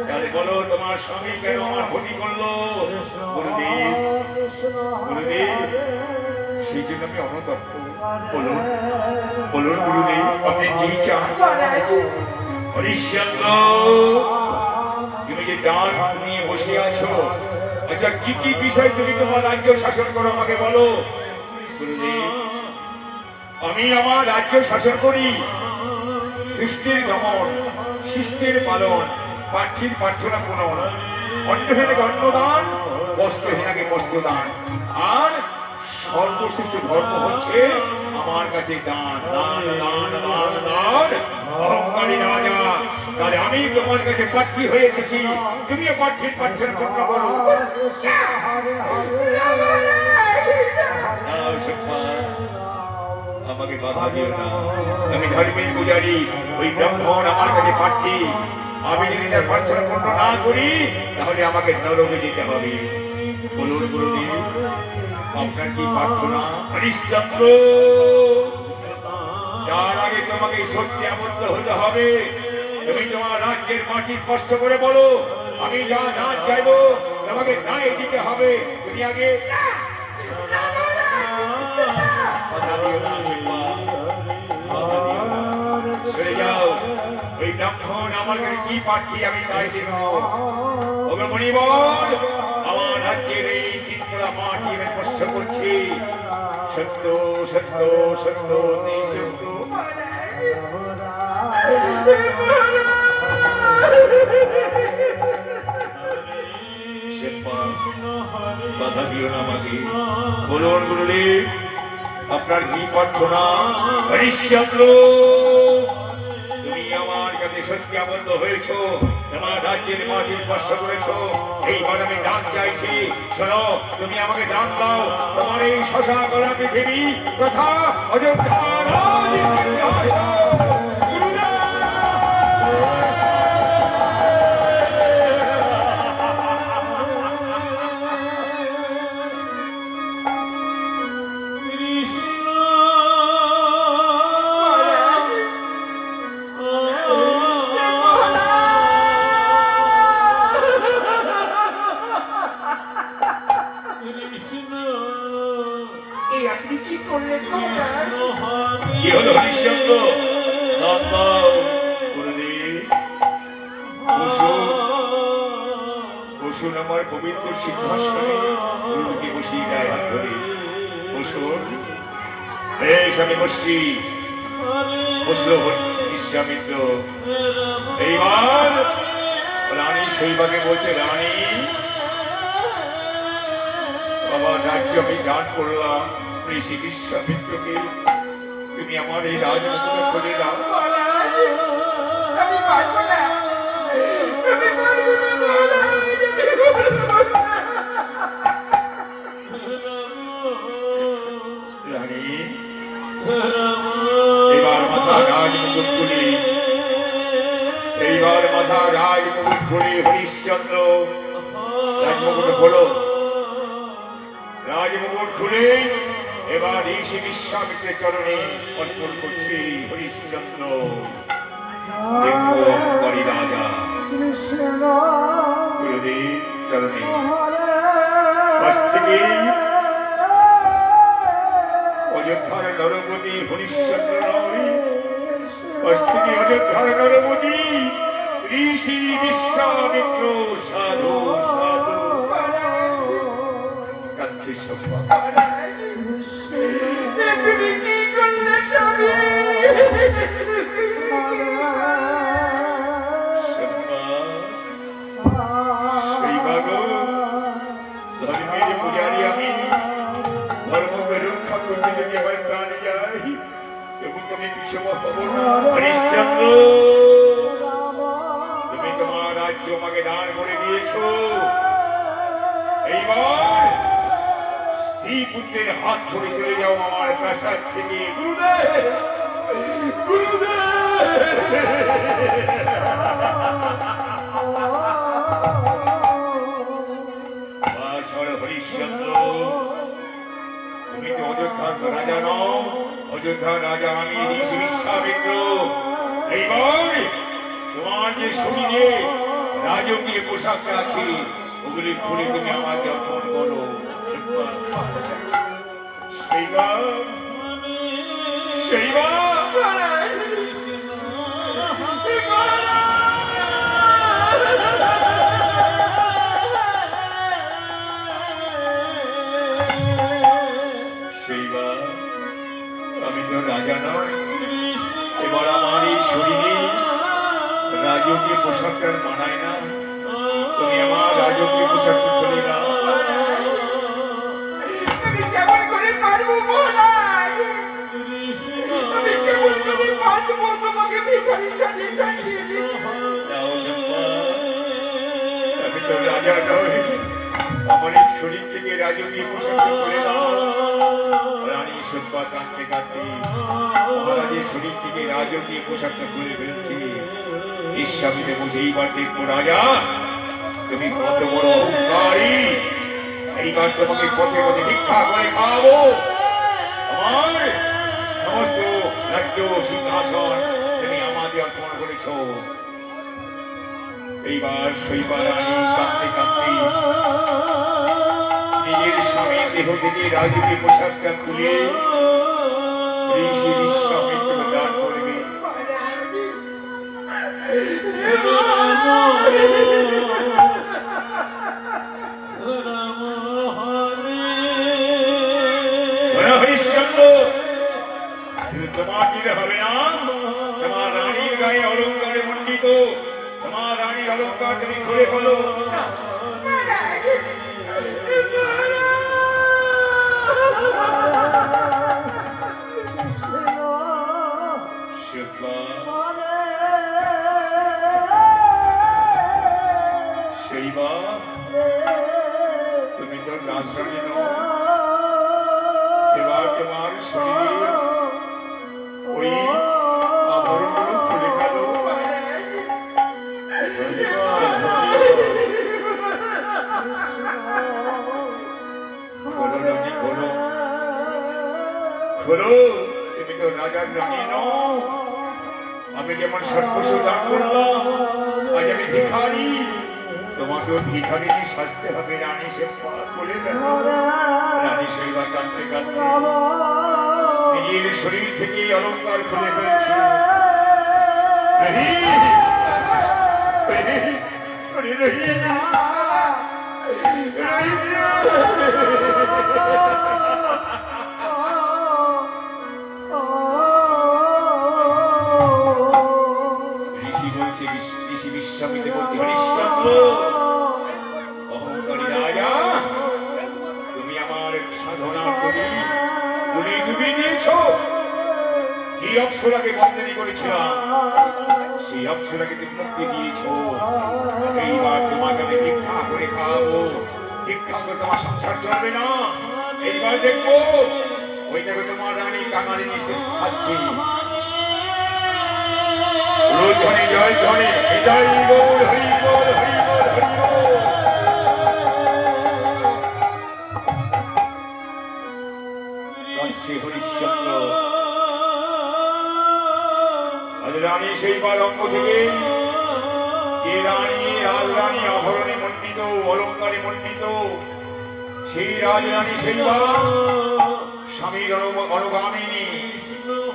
তাহলে বলো, তোমার স্বামী কেন আমার ক্ষতি করলো? গুরুদেব, গুরুদেব, সেই জন্য আমি অনতপ্ত। বলুন, বলুন গুরুদেব, আপনি কি চান? হরিশ্চন্দ্র, তুমি যে দান নিয়ে বসে আছো, আচ্ছা কি কি বিষয় তুমি তোমার রাজ্য শাসন করো আমাকে বলো। গুরুদেব, আমি আমার রাজ্য শাসন করি দুষ্টের দমন, শিষ্টের পালন, প্রার্থীর প্রার্থনা পূরণ, অন্নহীনকে অন্নদান, বস্ত্রহীনকে বস্ত্রদান, আর সর্বশ্রেষ্ঠ ধর্ম হচ্ছে আমার কাছে দান, দান, দান, দান, দান। অহংকারী রাজা, তাহলে আমি তোমার কাছে প্রার্থী হয়ে এসেছি, তুমিও প্রার্থীর প্রার্থনা পূর্ণ করো। দাও সম্পা, আমাকে বাধা দিও না, আমি ধর্মের পূজারী, ওই ব্রাহ্মণ আমার কাছে প্রার্থী। আমি যদি তার প্রার্থনা পূর্ণ না করি, তাহলে আমাকে নরকে যেতে হবে। বলুন গুরুদেব, আপনার কি প্রার্থনা? হরিশ্চন্দ্র, যার আগে তোমাকে সত্যি আবদ্ধ হতে হবে। তুমি তোমার রাজ্যের মাটি স্পর্শ করে বলো, আমি যা দান চাইবো তোমাকে তাই দিতে হবে। তুমি আগে কথা দিও না, শিল্পা, কথা দিও না। সরে যাও, ওই এই ব্রাহ্মণ আমার কাছে কি পাচ্ছি আমি তাই দেব। ওগো মণিবর, আমার রাজ্যের এই তিনতলা মাটি আমি স্পর্শ করছি। সত্য সত্য সত্য নিঃসত্য। বাধা দিও না আমাকে। বলুন গুরুদেব, আপনার কি প্রার্থনা? হরিশ্চন্দ্র, তুমি আমার কাছে সত্যি আবদ্ধ হয়েছ, আমার রাজ্যের মাটি স্পর্শ করেছ। এইবার আমি দান চাইছি। শোনো, তুমি আমাকে দান দাও। তোমার এই শশা গলা পৃথিবী কথা অযোধ্যা রাজ সিংহাসন। এই আপনি কি করলেন মহারাজ? কি হলো হরিশ্চন্দ্র? দান দাও গুরুদেব। বসুন আমার পবিত্র সিংহাসনে। গুরুকে বসিয়ে দেয় হাত ধরে। বসুন। বেশ, আমি বসছি। বসলো বিশ্বামিত্র। এইবার রানী শৈবাকে বলছে, রানী আমার রাজ্য আমি দান করলাম ঋষি বিশ্বামিত্রকে। তুমি আমার এই রাজমুকুট খুলে দাও। মহারাজ, আমি পারবো না। আমি পারবো না মহারাজ, আমি পারবো না। রানী, এবার মাথা রাজমুকুট খুলে, এইবার মাথা রাজমুকুট খুলে হরিশ্চন্দ্র রাজমুকুট খোলো। রাজমুকুট খুলে এবার ঋষি বিশ্বামিত্রের চরণে অর্পণ করছি। হরিশ্চন্দ্র দেখো অহংকারী রাজা। কৃষ্ণ গুরুদেব চরণে হরে কাছ থেকে অযোধ্যার নরপতি হরিশ্চন্দ্র নয়, কাছ থেকে অযোধ্যার নরপতি ঋষি বিশ্বামিত্র সাধু সাধু কাছে সভা। তুমি কি করলে স্বামী? ধর্মের পূজারী আমি, ধর্মকে রক্ষা করতে যদি আমার প্রাণ যায় তবু তুমি পিছু হবো না। হরিশ্চন্দ্র, তুমি তোমার রাজ্য আমাকে দান করে দিয়েছো। এইবার স্ত্রী পুত্রের হাত ধরে চলে যাও আমার প্রাসাদ থেকে। গুরুদেব, গুরুদেব। হরিশ্চন্দ্র, তুমি তো অযোধ্যার রাজা নও। অযোধ্যার রাজা আমি ঋষি বিশ্বামিত্র। এইবার তোমার যে শরীরে রাজকীয় পোশাক আছে ওগুলি খুলে তুমি আমাকে অর্পণ করো। সেইবার আমি তো রাজা নয়। এবার আমার এই শরীরে রাজকীয় পোশাকটার মানায় না। তুমি আমার রাজকীয় পোশাকটা খুলে দাও। আমি কেমন করে পারবো মহারাজ? আমি কেমন করে পারবো তোমাকে ভিখারি সাজিয়ে সাজিয়ে দিতে? দাও চম্পা, আমি তো রাজা নই। আমার এই শরীর থেকে রাজকীয় পোশাকটা খুলে দাও। রানী সব্বা কাঁদতে কাঁদতে মহারাজের শরীর থেকে রাজকীয় পোশাকটা খুলে ফেলছি। বিশ্বামিতে বুঝে এইবার দেখবো রাজা তুমি কত বড় অহংকারী। এইবার তোমাকে পথে পথে ভিক্ষা করে খাওয়াবো। আমার সমস্ত রাজ্য সিংহাসন তুমি আমাকে অর্পণ করেছ। এইবার শৈবা রানী কাঁদতে কাঁদতে নিজের স্বামীর দেহ থেকে রাজকীয় পোশাকটা খুলে ঋষি বিশ্বামিত্র দান করবে। অলঙ্কার তুমি খুলে ফেলো। শুক্লা, শৈবা, তুমি তো রাজরানী নও। এবার তোমার শরীরে ওই আভরণগুলো খুলে ফেলো। খোলো রানী, খোলো, খোলো। তুমি তো রাজার রানী নও। আমি যেমন সর্বস্ব দান করলাম, আজ আমি ভিখারি, তোমাকেও ভিখারি সাজতে হবে। রানী সে বলে গেল। রানী শৈবা কাঁদতে কাঁদতে নিজের শরীর থেকে অলঙ্কার খুলে ফেলছে। ঋষি বলছে, ঋষি বিশ্বামিতে বলছে, হরিশ্চন্দ্র অহংকারী রাজা, তুমি আমার সাধনা করি উনি ডুবিয়ে দিয়েছ। যে অপ্সরাকে বন্দনী করেছিলাম সেই অপ্সরাকে তুমি মুক্তি দিয়েছ। এইবার তোমাকে আমি ভিক্ষা করে খাওয়াবো। ভিক্ষা করে তোমার সংসার চলবে না। এইবার দেখবো ওই দেখো তোমার রানী কাঙালি নিষে ছাড়ছি। ধ্বনি জয় ধ্বনি, জয় গৌর, হরি বল, হরি বল, হরি বল। হরিশ্চন্দ্র আজ রানী সেইবার অঙ্গ থেকে যে রানী রাজরানী আভরণে মণ্ডিত, অলঙ্কারে মণ্ডিত, সেই রাজরানী সেইবার স্বামীর অনুগামিনী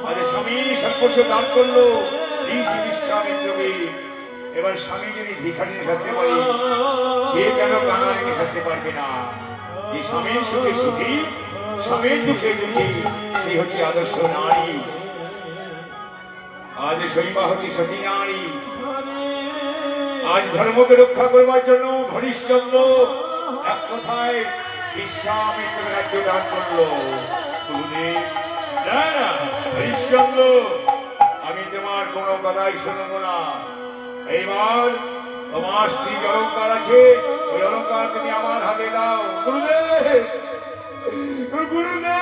আজ স্বামী সর্বস্ব দান করলো ঋষি বিশ্বামিত্রকে। এবার স্বামী যদি ভিখারিনী সাজতে পারে, সে কেন কাঙালিনী সাজতে পারবে না? যে স্বামীর সুখে সুখী, স্বামীর দুঃখে দুঃখী, সেই হচ্ছে আদর্শ নারী। আজ শৈবা হচ্ছে সতী নারী। আজ ধর্মকে রক্ষা করবার জন্য হরিশ্চন্দ্র এক কথায় বিশ্বামিত্র রাজ্য দান করলো। না না হরিশ্চন্দ্র, আমি তোমার কোনো কথাই শুনবো না। এইবার তোমার স্ত্রী অলঙ্কার আছে, ওই অলঙ্কার তুমি আমার হাতে দাও। গুরুদেব, গুরুদেব।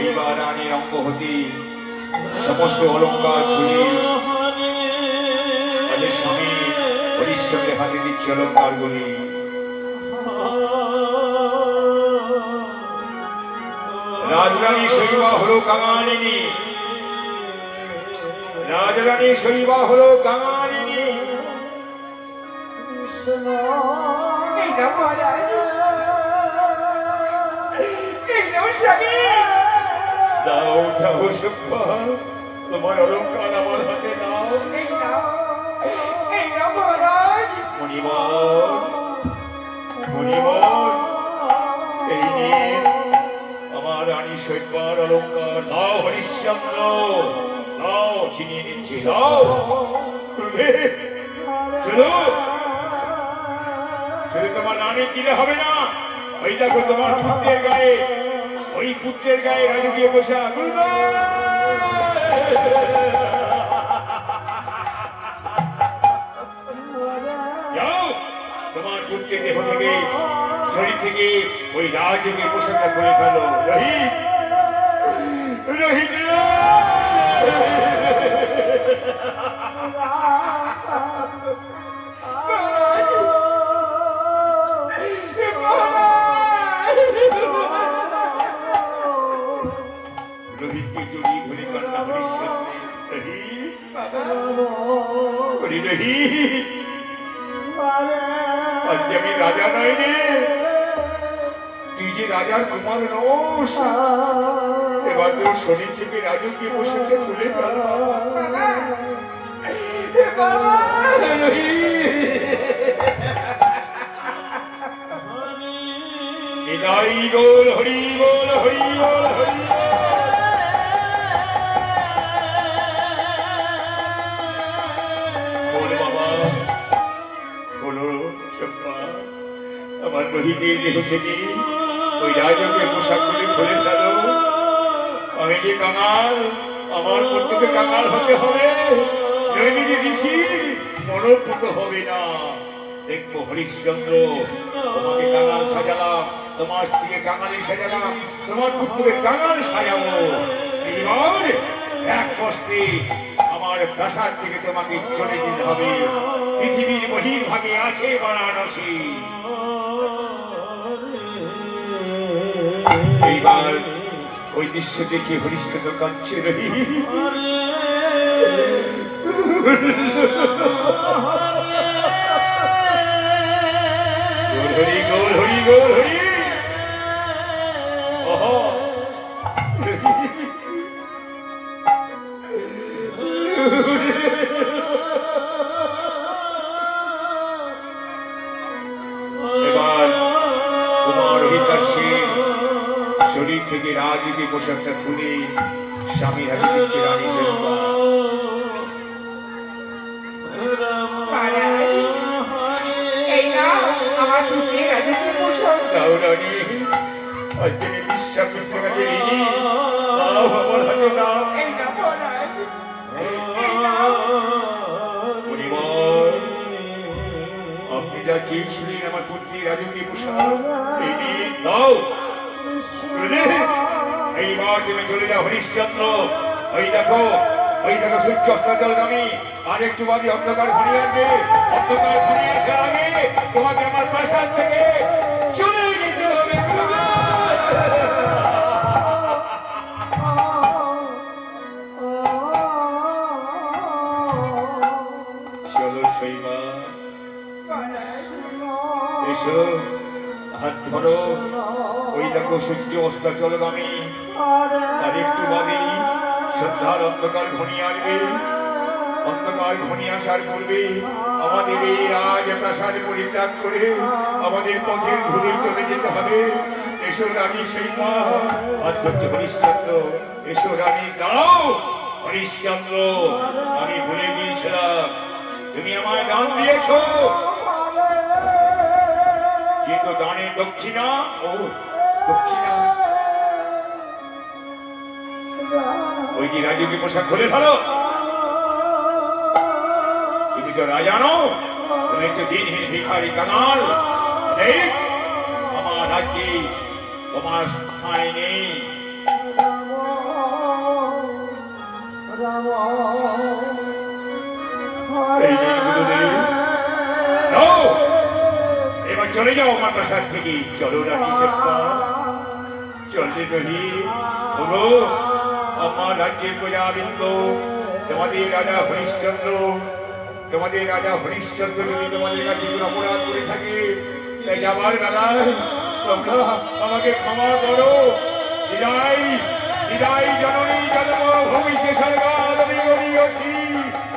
এইবার রানীর অঙ্গ হতে সমস্ত অলঙ্কার খুলে তাদের স্বামী হরিশ্চন্দ্রের হাতে দিচ্ছে অলঙ্কার গুলি। রাজরানী শৈবা হলো কাঙালিনী, রাজরানী শৈবা হলো কাঙালিনী। দাও দাও সুব্বা, তোমার অলঙ্কার আমার হাতে দাও। মণিবর, মণিবর, এই নিয়ে আমার রানী শৈবার অলঙ্কার দাও। হরিশ্চন্দ্র দাও, ছিনিয়ে নিচ্ছে, দাও। শুধু শুধু তোমার রানী দিলে হবে না, ওই দেখো তোমার পুত্রের গায়ে, ওই পুত্রের গায়ে রাজকীয় পোশাক। যাও, তোমার পুত্রের দেহ থেকে, শরীর থেকে ওই রাজকীয় পোশাকটা করে ফেলো। রোহিত, রোহিত, রোহিতকে জড়িয়ে ধরে কান্না হরিশ্চন্দ্র। আজ আমি রাজা নই রে, তুই যে রাজার কুমার নোস। এবার তোর শরীর থেকে রাজকীয় পোশাকটা তুলে ফেল। নিতাই গৌর হরি বল হরি বল হরি বল। বল বাবা, বলো সব্বা, আমার রোহিতের দেহ থেকে ওই রাজকে পোশাক করে খুলে ফেলো। আমি যে কাঙাল, আমার কর্তব্যে কাঙাল হতে হবে, নইলে যে ঋষি মনোপুত হবে না। দেখবো হরিশ্চন্দ্র, তোমাকে কাঙাল সাজালাম, তোমার স্ত্রীকে কাঙালি সাজালাম, তোমার পুত্রকে কাঙাল সাজাবো। এইবার এক কষ্টে আমার প্রাসাদ থেকে তোমাকে চলে যেতে হবে। পৃথিবীর বহির্ভাগে আছে বারাণসী। এইবার ওই দৃশ্য দেখে হরিশ্চন্দ্র কাঁদছে। রহি হরি গৌর হরি গৌর হরি। ওহো এবার তোমার রহিতাশ্রীর শরীর থেকে রাজকীয় পোশাকটা খুলে স্বামীর হাতে দিচ্ছে রানী সেবা। এই না আমার পুত্রের রাজকীয় পোশাক। দাও রানী, আজ যিনি বিশ্বামিত্রের কাছে ঋণী, দাও আমার হাতে দাও। এই না মহারাজ, এই না। পরিবার, আপনি যা চেয়েছিলেন আমার পুত্রের রাজকীয় পোশাক, এই নিয়ে দাও। এইবার তুমি চলে যাও হরিশ্চন্দ্র। ওই দেখো সূর্য অস্তাচলগামী, আর একটু বাদে অন্ধকার ঘনিয়ে আসবে। অন্ধকার ঘনিয়ে আসার আগে তোমাকে আমার প্রাসাদ থেকে চলে যেতে হবে। চলো শৈবা, এসো, হাত ধরো। ওই দেখো সূর্য অস্তাচলগামী, আর একটু বাদে সন্ধ্যার অন্ধকার ঘনিয়ে আসবে। অন্ধকার ঘনিয়ে আসার পূর্বে আমাদের এই রাজ প্রাসাদ পরিত্যাগ করে আমাদের পথের ধরে চলে যেতে হবে। এসো রানী শৈবা, হাত ধরছে হরিশ্চন্দ্র। এসো রানী, দাও। হরিশ্চন্দ্র, আমি ভুলে গিয়েছিলাম, তুমি আমায় দান দিয়েছো, কিন্তু দানের দক্ষিণা, ও দক্ষিণা, ওই যে রাজকীয় পোশাক খুলে ফেলো। তুমি তো রাজা নও, তুমি হচ্ছে দিনহীন ভিখারি কাঙাল। এই আমার রাজ্যে তোমার স্থায় নেই। এই যে গুরুদেব, নাও, এবার চলে যাও আমার প্রাসাদ থেকে। চলো রানী সেবা, চলতে রহি। ওগো আমার রাজ্যের প্রজাবৃন্দ, তোমাদের রাজা হরিশ্চন্দ্র, তোমাদের রাজা হরিশ্চন্দ্র যদি তোমাদের কাছে কোনো অপরাধ করে থাকে, তাই যাবার বেলায় তোমরা আমাকে ক্ষমা করো। বিদায়, বিদায় জননী জন্মভূমি শেষার্গাদ বিগড়িয়েছি।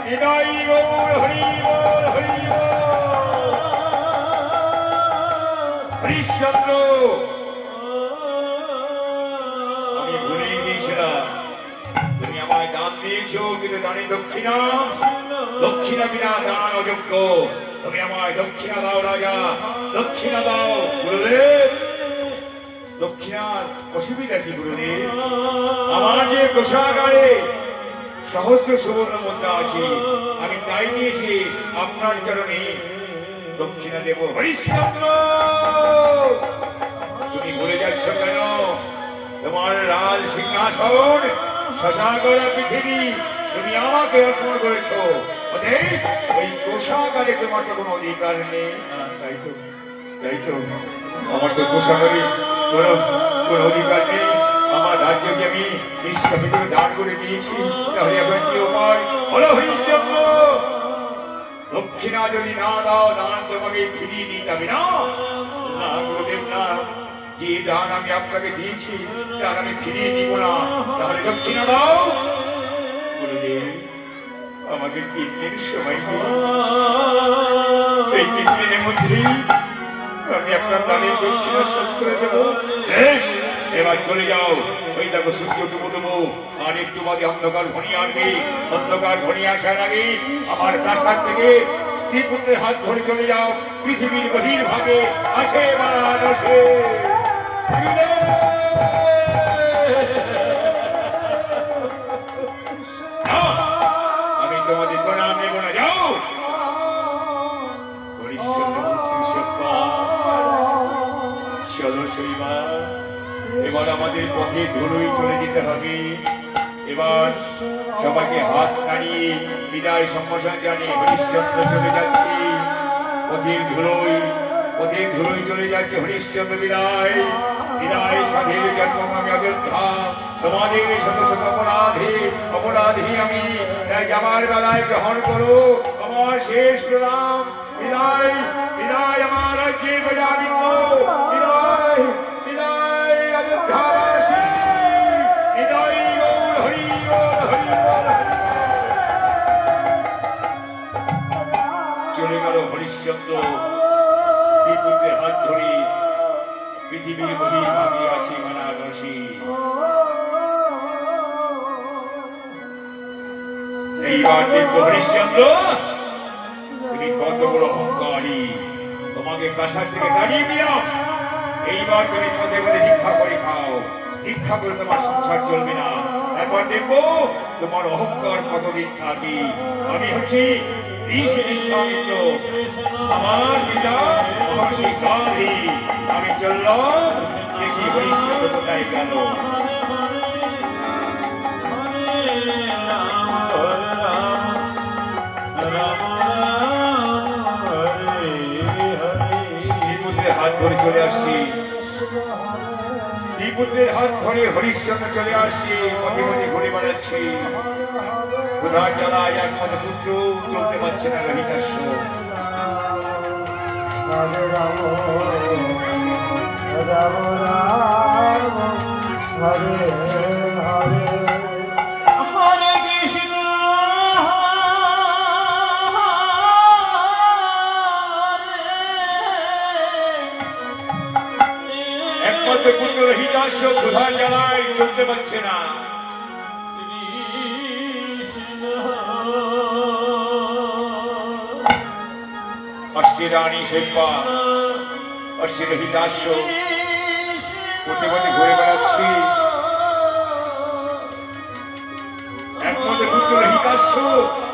বিদায় গৌর হরি বল হরি বল। হরিশ্চন্দ্র, আমি ভুলে গিয়েছিলাম, তুমি আমায় দান দিয়েছো, কিন্তু দানে দক্ষিণা, দক্ষিণা বিনা দান অযোগ্য। তুমি আমায় দক্ষিণা দাও রাজা, দক্ষিণা দাও। গুরুদেব, দক্ষিণার অসুবিধা কি গুরুদেব? আমার যে কোষাগারে সহস্র সুবর্ণ মুদ্রা আছে, আমি তাই নিয়েছি আপনার চরণে দক্ষিণা দেব। হরিশ্চন্দ্র, তুমি ভুলে যাচ্ছ কেন? তোমার রাজ সিংহাসন, শশাগরা পৃথিবী তুমি আমাকে অর্পণ করেছো। ওই কোষাগারে তোমার তো কোনো অধিকার নেই। তাই তো আমার তো কোষাগারে কোনো অধিকার নেই। আমার রাজ্যকে আমি বিশ্বামিত্রকে দান করে দিয়েছি, তাহলে এখন কি উপায়? বলো হরিশ্চন্দ্র, দক্ষিণা যদি না দাও, দান তোমাকে ফিরিয়ে দিতে হবে। না না গুরুদেব, না, যে দান আমি আপনাকে দিয়েছি তার আমি ফিরিয়ে দিব না। তাহলে দক্ষিণা দাও। গুরুদেব, আমাকে 3 দিন সময় দিন। এই 3 দিনের মধ্যেই আমি আপনার প্রাণের দক্ষিণা শোধ করে দেবো। বেশ, এবার চলে যাও। ওই দেখো সূর্য ডুবো ডুবো, আর একটু বাদে অন্ধকার ঘনিয়ে আসবে। অন্ধকার ঘনিয়ে আসার আগে আমার প্রাসাদ থেকে স্ত্রী পুত্রের হাত ধরে চলে যাও পৃথিবীর বহির্ভাগে। আসে আসে আমি তোমাদের প্রণাম নেব না, যাও। হরিশ্চন্দ্র বলছেন, সত্যা, চলো শৈবা, এবার আমাদের পথে ধুলোই চলে যেতে হবে। এবার সবাইকে হাত নাড়িয়ে বিদায় সম্ভাষণ জানিয়ে হরিশ্চন্দ্র চলে যাচ্ছি। পথের ধুলোই চলে যাচ্ছে হরিশ্চন্দ্র। বিদায় বিদায়, সাধের জন্ম আমি অযোধ্যা। তোমাদের শত শত অপরাধী আমি যাবার বেলায় গ্রহণ করো আমার শেষ প্রণাম। বিদায় বিদায় আমার রাজ্যের প্রজাবৃন্দ। বিদায় বিদায় অযোধ্যাবাসী। বিদায় গৌর হরি বল, হরি বল, হরি বল। চলে গেল হরিশ্চন্দ্র স্ত্রীপুত্রের হাত ধরে পৃথিবীর বহির্ভাগে আছে বারাণসী। এইবার দেখবো হরিশ্চন্দ্র তুমি কত বড় অহংকারী। তোমাকে প্রাসাদ থেকে দাঁড়িয়ে দিলাম, এইবার তুমি পথে পথে ভিক্ষা করে খাও। ভিক্ষা করে তোমার সংসার চলবে না। একবার দেখবো তোমার অহংকার কতদিন থাকে। আমি হচ্ছি ঋষি বিশ্বামিত্র, আমার পিতা মহর্ষি গান্ধী। আমি চললাম, দেখি হরিশ্চন্দ্র কোথায় গেল। স্ত্রীপুত্রের হাত ধরে চলে আসছি, স্ত্রীপুত্রের হাত ধরে হরিশ্চন্দ্র চলে আসছি। পথে পথে ঘুরে বেড়াচ্ছি। ক্ষুধার জ্বালায় একমাত্র পুত্র চলতে পারছে না ললিতাস্য। হরে রাম রাম রাম হরে হরে হরে কৃষ্ণ একমাত্র পুত্র ললিতাস্য ক্ষুধার জ্বালায় চলতে পারছে না। আসছে রানী শৈবা, আসছে ললিতাস্য। পথে পথে ঘুরে বেড়াচ্ছি। একমাত্র পুত্র ললিতাস্য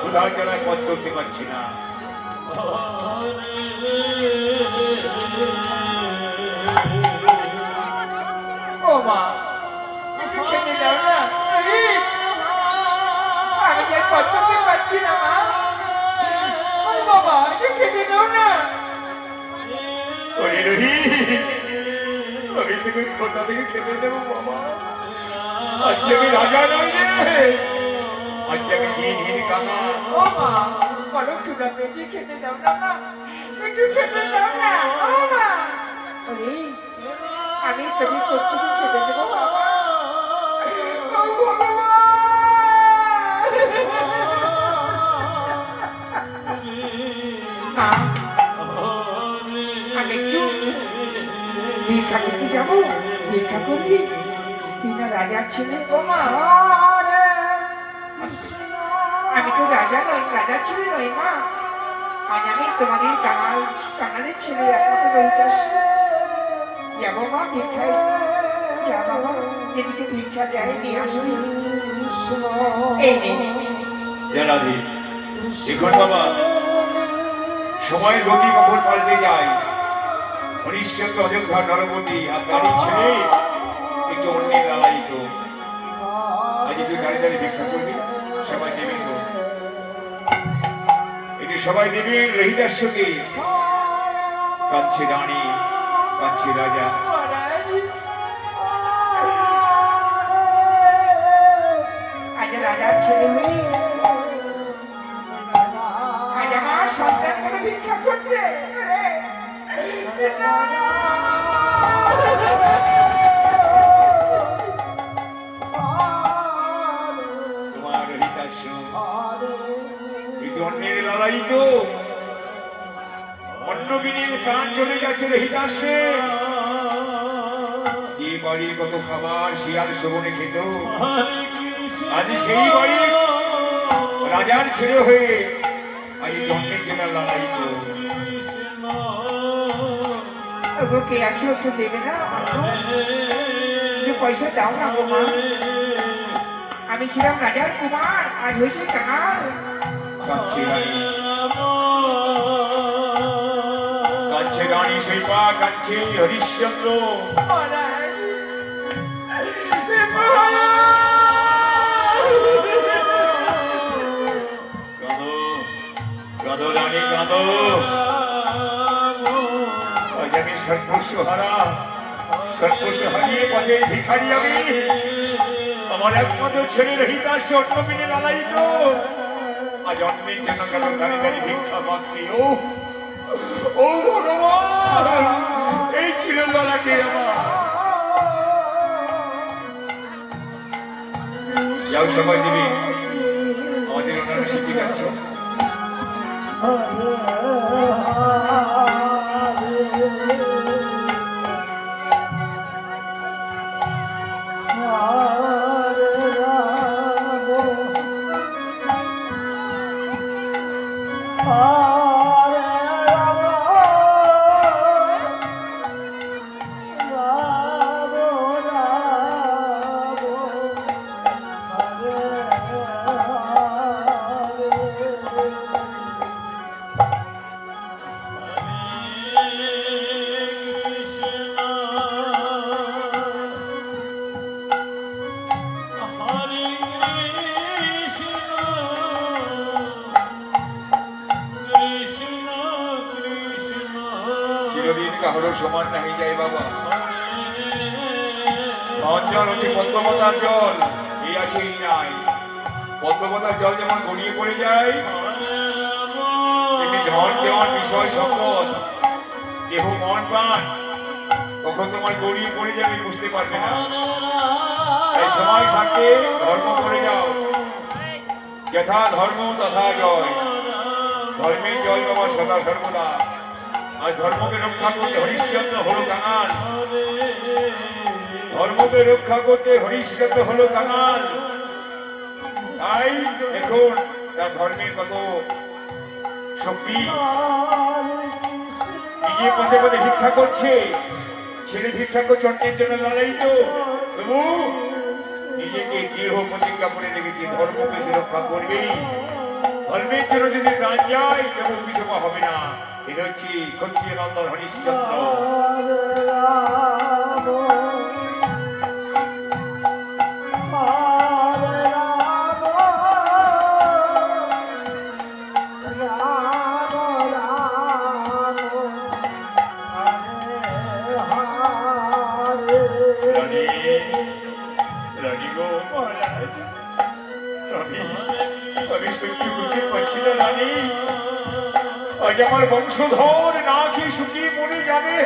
ক্ষুধার জ্বালায় পথ চলতে পারছি না। ও মা, একটু খেতে দাও না। আমি যে পথ চলতে পারছি না মা। ও বাবা, একটু খেতে দাও না। ওরে রহি, আমি তোকে কোথা থেকে খেতে দেবো বাবা? আজ আমি রাজা নই রে, আজ আমি দিনহীন কানা। ও মা, বড় ক্ষুধা পেয়েছে, খেতে দাও না মা। একটু খেতে দাও না। ও মা, আরে আমি তোকে কোথা থেকে খেতে দেবো বাবা? ও ভগবান! মা, আমি একটু ভিক্ষা করতে যাবো। ভিক্ষা করবি? তুই না রাজার ছেলে। ও মা, আমি তো রাজা নই, রাজার ছেলে নই মা। আজ আমি তোমাদের কাঙালের ছেলে একমাত্র ললিতাস্য। যাবো মা ভিক্ষায়। যা বাবা, যেদিকে ভিক্ষা দেয় নিয়ে আসবি। এই নে। রাধে, দেখুন বাবা, সময়ের গতি কখন পাল্টে যায়। হরিশ্চন্দ্র অযোধ্যা নরপতি আর তারই ছেলে একটু অন্যের লালায়িত। আজ একটু দাঁড়িয়ে দাঁড়িয়ে ভিক্ষা করবি, সবাই দেবেন গো। এটি সবাই দেবেন ললিতাস্যকে। কাঁদছে রানী, কাঁদছে রাজা। আজ রাজার ছেলে হয়ে আজ আমার সন্তান করে ভিক্ষা করতে। তোমার ললিতাস্য একটু অন্যের লালায়িত, অন্য অন্নবিনীর প্রাণ চলে যাচ্ছে রহিতাসে। যে বাড়ির কত খাবার শিয়াল শোভনে খেত, আজ সেই বাড়ি রাজার ছেলে হয়ে আজ জন্মের জন্য লড়াইত। ওগো কে আছো, একটু দেবে না? একটু পয়সা দাও না গো মা। আমি ছিলাম রাজার কুমার, আজ হয়েছে কাঙাল। কাঁদছে রানী, কাঁদছে রানী শৈবা, কাঁদছে হরিশ্চন্দ্র। মহারাজ, কাঁদো, কাঁদো রানী কাঁদো। আজ আমি সর্বস্ব হারা, সর্বস্ব হারিয়ে পথের ভিখারি আমি। আমার একমাত্র ছেলে রহিতাস অন্নবিনী লালায়িত। আজ অন্নের জন্য কেন দাঁড়িয়ে দাঁড়িয়ে ভিক্ষা পাচ্ছি। ও ভগবান, এই ছিল লড়াকে আমার। যাও সবাই দিবি, আমাদের ওনারা শিখে যাচ্ছে। চিরদিন কাহারও সমান নাহি যায় বাবা। অঞ্জল হচ্ছে পদ্মপতার জল, এই আছে এই নাই। পদ্মপতার জল যেমন গড়িয়ে পড়ে যায়, তেমনি ধন যেমন বিষয় সম্পদ, দেহ মন প্রাণ তখন তোমার গড়িয়ে পড়ে যাবে, বুঝতে পারবে না। তাই সময় থাকতে ধর্ম করে যাও, যথা ধর্ম তথা জয়। ধর্মের জয় বাবা সদা সর্বদা। আর ধর্মকে রক্ষা করতে হরিশ্চন্দ্র হলো কাঙাল, ধর্মকে রক্ষা করতে হরিশ্চন্দ্র হলো কাঙাল। তাই দেখুন তার ধর্মের কত শক্তি। নিজে পদে পদে ভিক্ষা করছে, ছেলে ভিক্ষা করছে অন্যের জন্য লড়াই। তো তবু নিজেকে দৃঢ় প্রতিজ্ঞা করে রেখেছে, ধর্মকে সে রক্ষা করবেই। ধর্মের জন্য যদি প্রাণ যায় তবু কিছু হবে না। এটা হচ্ছে ক্ষত্রিয় নন্দন হরিশ্চন্দ্র। রানী, রানী গো মহারাজ, আমি সত্যি বুঝতে পারছি না রানী। আজ আমার বংশধর না খেয়ে শুকিয়ে মরে যাবে।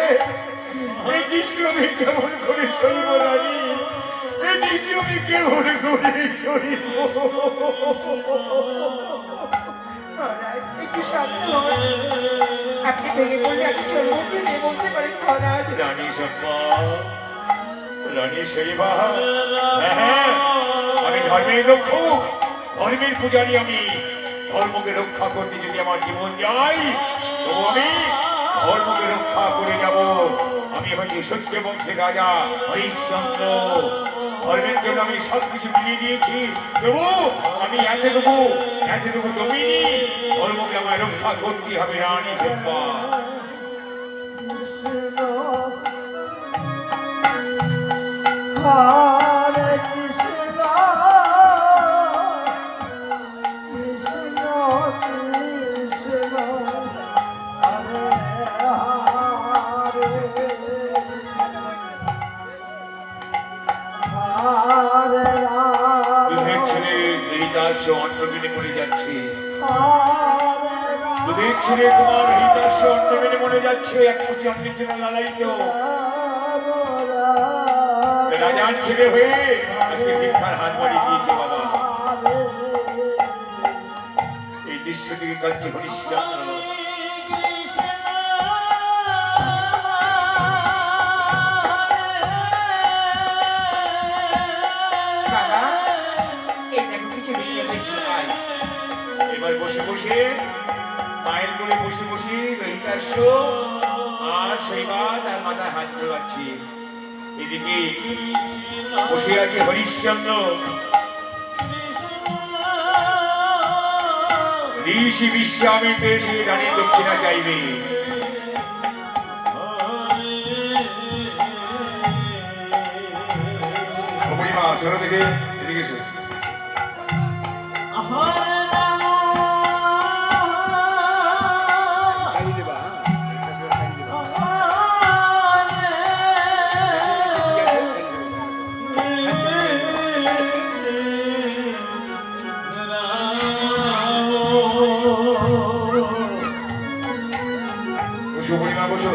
এই দৃশ্য আমি কেমন করে সইব রানী, এই দৃশ্য আমি কেমন করে সইব। মহারাজ, একটু শান্ত হন। আপনি ভেঙে পড়লে আমি চলবো নেই বলতে পারেন মহারাজ। রানী সম্পা, রানী শৈবা, হ্যাঁ, আমি ধর্মের রক্ষক, ধর্মের পূজারী আমি। ধর্মকে রক্ষা করতে যদি আমার জীবন যায় তো আমি ধর্মকে রক্ষা করে যাব। আমি হচ্ছি সত্য বংশের রাজা হরিশ্চন্দ্র। ধর্মের জন্য আমি সবকিছু মিলিয়ে দিয়েছি, তবু আমি এতটুকু জমিনি। ধর্মকে আমায় রক্ষা করতে হবে রানী সম্পা। হরে কৃষ্ণ কৃষ্ণ কৃষ্ণ হরে হরে হরে দুধের ছেলে হরিদাস অন্নবিনে মরে যাচ্ছে, দুধের ছেলে তোমার হরিদাস অন্নবিনে মরে যাচ্ছে। এক কোটি অন্নের জন্য লড়াইত রাজার ছেলে হয়ে আজকে ভিক্ষার হাত বাড়িয়ে দিয়েছে বাবা। এই দৃশ্য থেকে কাছে হরিশ্চন্দ্র। আশীর্বাদ আর মাথায় হাত বোলাচ্ছি। এদিকে বসে আছে হরিশ্চন্দ্র, ঋষি বিশ্বামিত্র এসে দাঁড়িয়ে দক্ষিণা চাইবে। বুড়িমা সরো থেকে এদিকে এসো। হরে রাম খাইয়ে দেবা, খাইয়ে দেবা। বসো বুড়িমা বসো।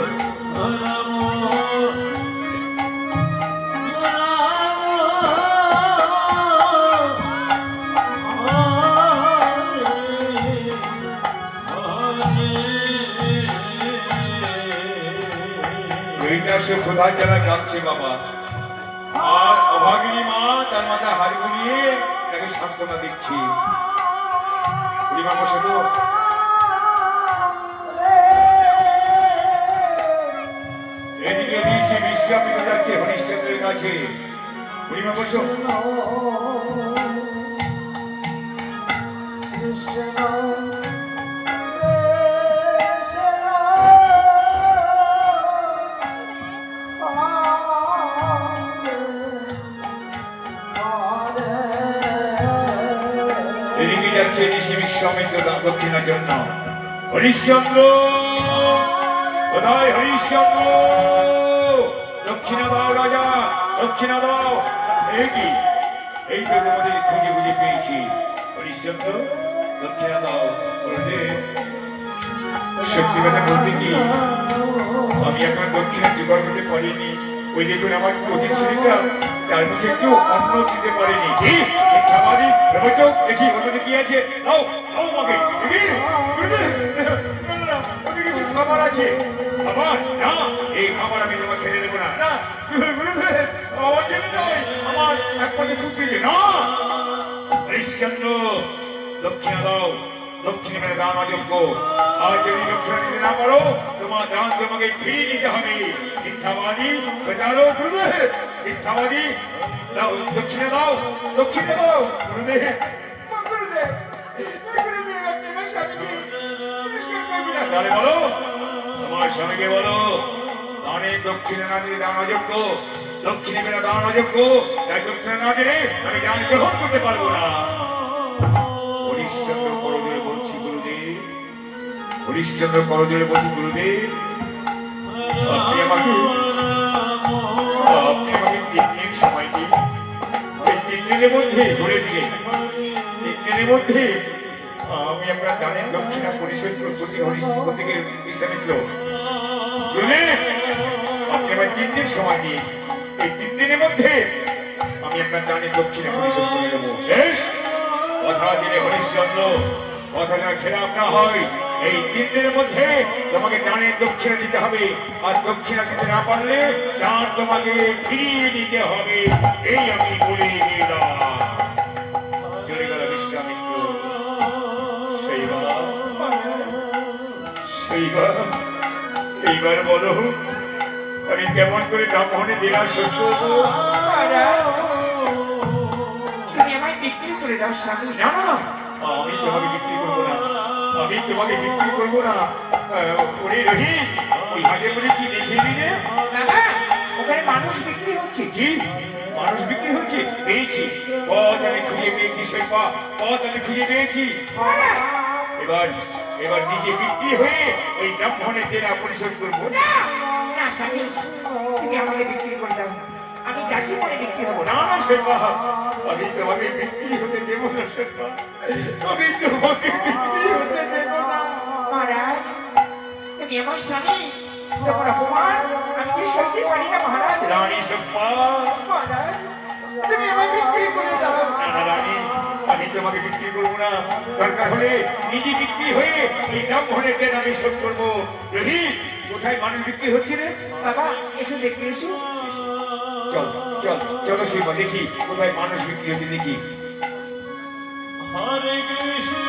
সে খোদার জ্বালা কাঁদছে বাবা, আর অভাগিনী মা তার মাথায় হাড়ি গুলিয়ে তাকে সান্ত্বনা দিচ্ছি। বুড়িমা বসে তো। এদিকে ঋষি বিশ্বামিত্র যাচ্ছে হরিশ্চন্দ্রের কাছে। বুড়িমা বসো। এদিকে যাচ্ছে ঋষি বিশ্বামিত্র দক্ষিণার জন্য। হরিশ্চন্দ্র কোথায়? হরিশ্চন্দ্র দক্ষিণা দাও রাজা, দক্ষিণা দাও। এই কি, এই তো তোমাদের খুঁজে খুঁজে পেয়েছি। হরিশ্চন্দ্র দক্ষিণা দাও। সত্যি কথা বলতে কি, আমি এখন দক্ষিণা জোগাড় করতে পারিনি। ওই দেখুন আমার কচি ছেলেটা, তার মুখে একটু অন্ন দিতে পারিনি। দেখি ওখানে কি আছে, দাও দাও আমাকে। কিছু খাবার আছে, খাবার না, এই খাবার আমি তোমার খেতে দেবো না। আমার জন্য নয়, আমার এক পথে খুব পেয়েছে না। হরিশ্চন্দ্র দক্ষিণা দাও, দক্ষিণে মেরে দান অযোগ্য। আর যদি দক্ষিণা দিতে না পারো, তোমার দান তোমাকে ফিরিয়ে দিতে হবে। মিথ্যাবাদী বেচারো গুরুদেব, মিথ্যাবাদী দাও, দক্ষিণে দাও, দক্ষিণে দাও। গুরুদেব তাহলে বলো, তোমার স্বামীকে বলো দানের দক্ষিণে না দিলে দান অযোগ্য, দক্ষিণে মেরে দান অযোগ্য। তাই দক্ষিণে না দিলে আমি দান গ্রহণ করতে পারবো না। হরিশ্চন্দ্র করজোরে বলছি গুরুদেব, হরিশ্চন্দ্র করজোরে বলছি গুরুদেব, আপনি আমাকে 3 দিন সময় দিন। এই 3 দিনের মধ্যে ধরে দিয়ে 3 দিনের মধ্যে আমি আপনার দানের দক্ষিণা পরিশোধ করতে হরিশ্চন্দ্র থেকে বিশ্বামিত্র। গুরুদেব আপনি আমার 3 দিন সময় দিন। এই 3 দিনের মধ্যে আমি আপনার দানের দক্ষিণা পরিশোধ করে দেবো। বেশ, কথা দিলে হরিশ্চন্দ্র, কথা যেন খেলাপ না হয়। এই 3 দিনের মধ্যে তোমাকে দানের দক্ষিণা দিতে হবে, আর দক্ষিণা দিতে না পারলে দান তোমাকে ফিরিয়ে দিতে হবে। এই আমি বলে দিলাম। চলে গেল বিশ্বামিত্র। এইবার বলো আমি কেমন করে ব্রাহ্মণে দিলাম সত্য? তুমি আমায় বিক্রি করে দাও স্বামী। না না, আমি তোমাকে বিক্রি করবো না, আমি তোমাকে বিক্রি করবো না। ওরে রহিত, ওই হাটে বলে কি দেখে দিলে? বাবা, ওখানে মানুষ বিক্রি হচ্ছে। জি, মানুষ বিক্রি হচ্ছে, পেয়েছি পথ আমি খুঁজে পেয়েছি। সেই পথ আমি খুঁজে পেয়েছি। এবার এবার নিজে বিক্রি হয়ে ওই ব্রাহ্মণের দেনা পরিশোধ করবো। না না স্বামী, তুমি আমাকে বিক্রি করে দাও, আমি দাসী করে বিক্রি হবো না। না না শেফা, আমি তোমাকে বিক্রি হতে দেবো না শেফা, আমি তোমাকে বিক্রি হতে দেবো না। মহারাজ, তুমি আমার স্বামী, তোমার অপমান আমি কি সহ্য পারি না মহারাজ। রানী শেফা, মহারাজ, তুমি আমায় বিক্রি করে দাও। না না রানী, আমি তোমাকে বিক্রি করবো না। দরকার হলে নিজে বিক্রি হয়ে এই ব্রাহ্মণের দেনা আমি শোধ করবো। যদি কোথায় মানুষ বিক্রি হচ্ছে রে? বাবা, এসো দেখতে এসো। চল চল চলো শিবা, দেখি কোথায় মানুষ বিক্রি হচ্ছে দেখি। হরে কৃষ্ণ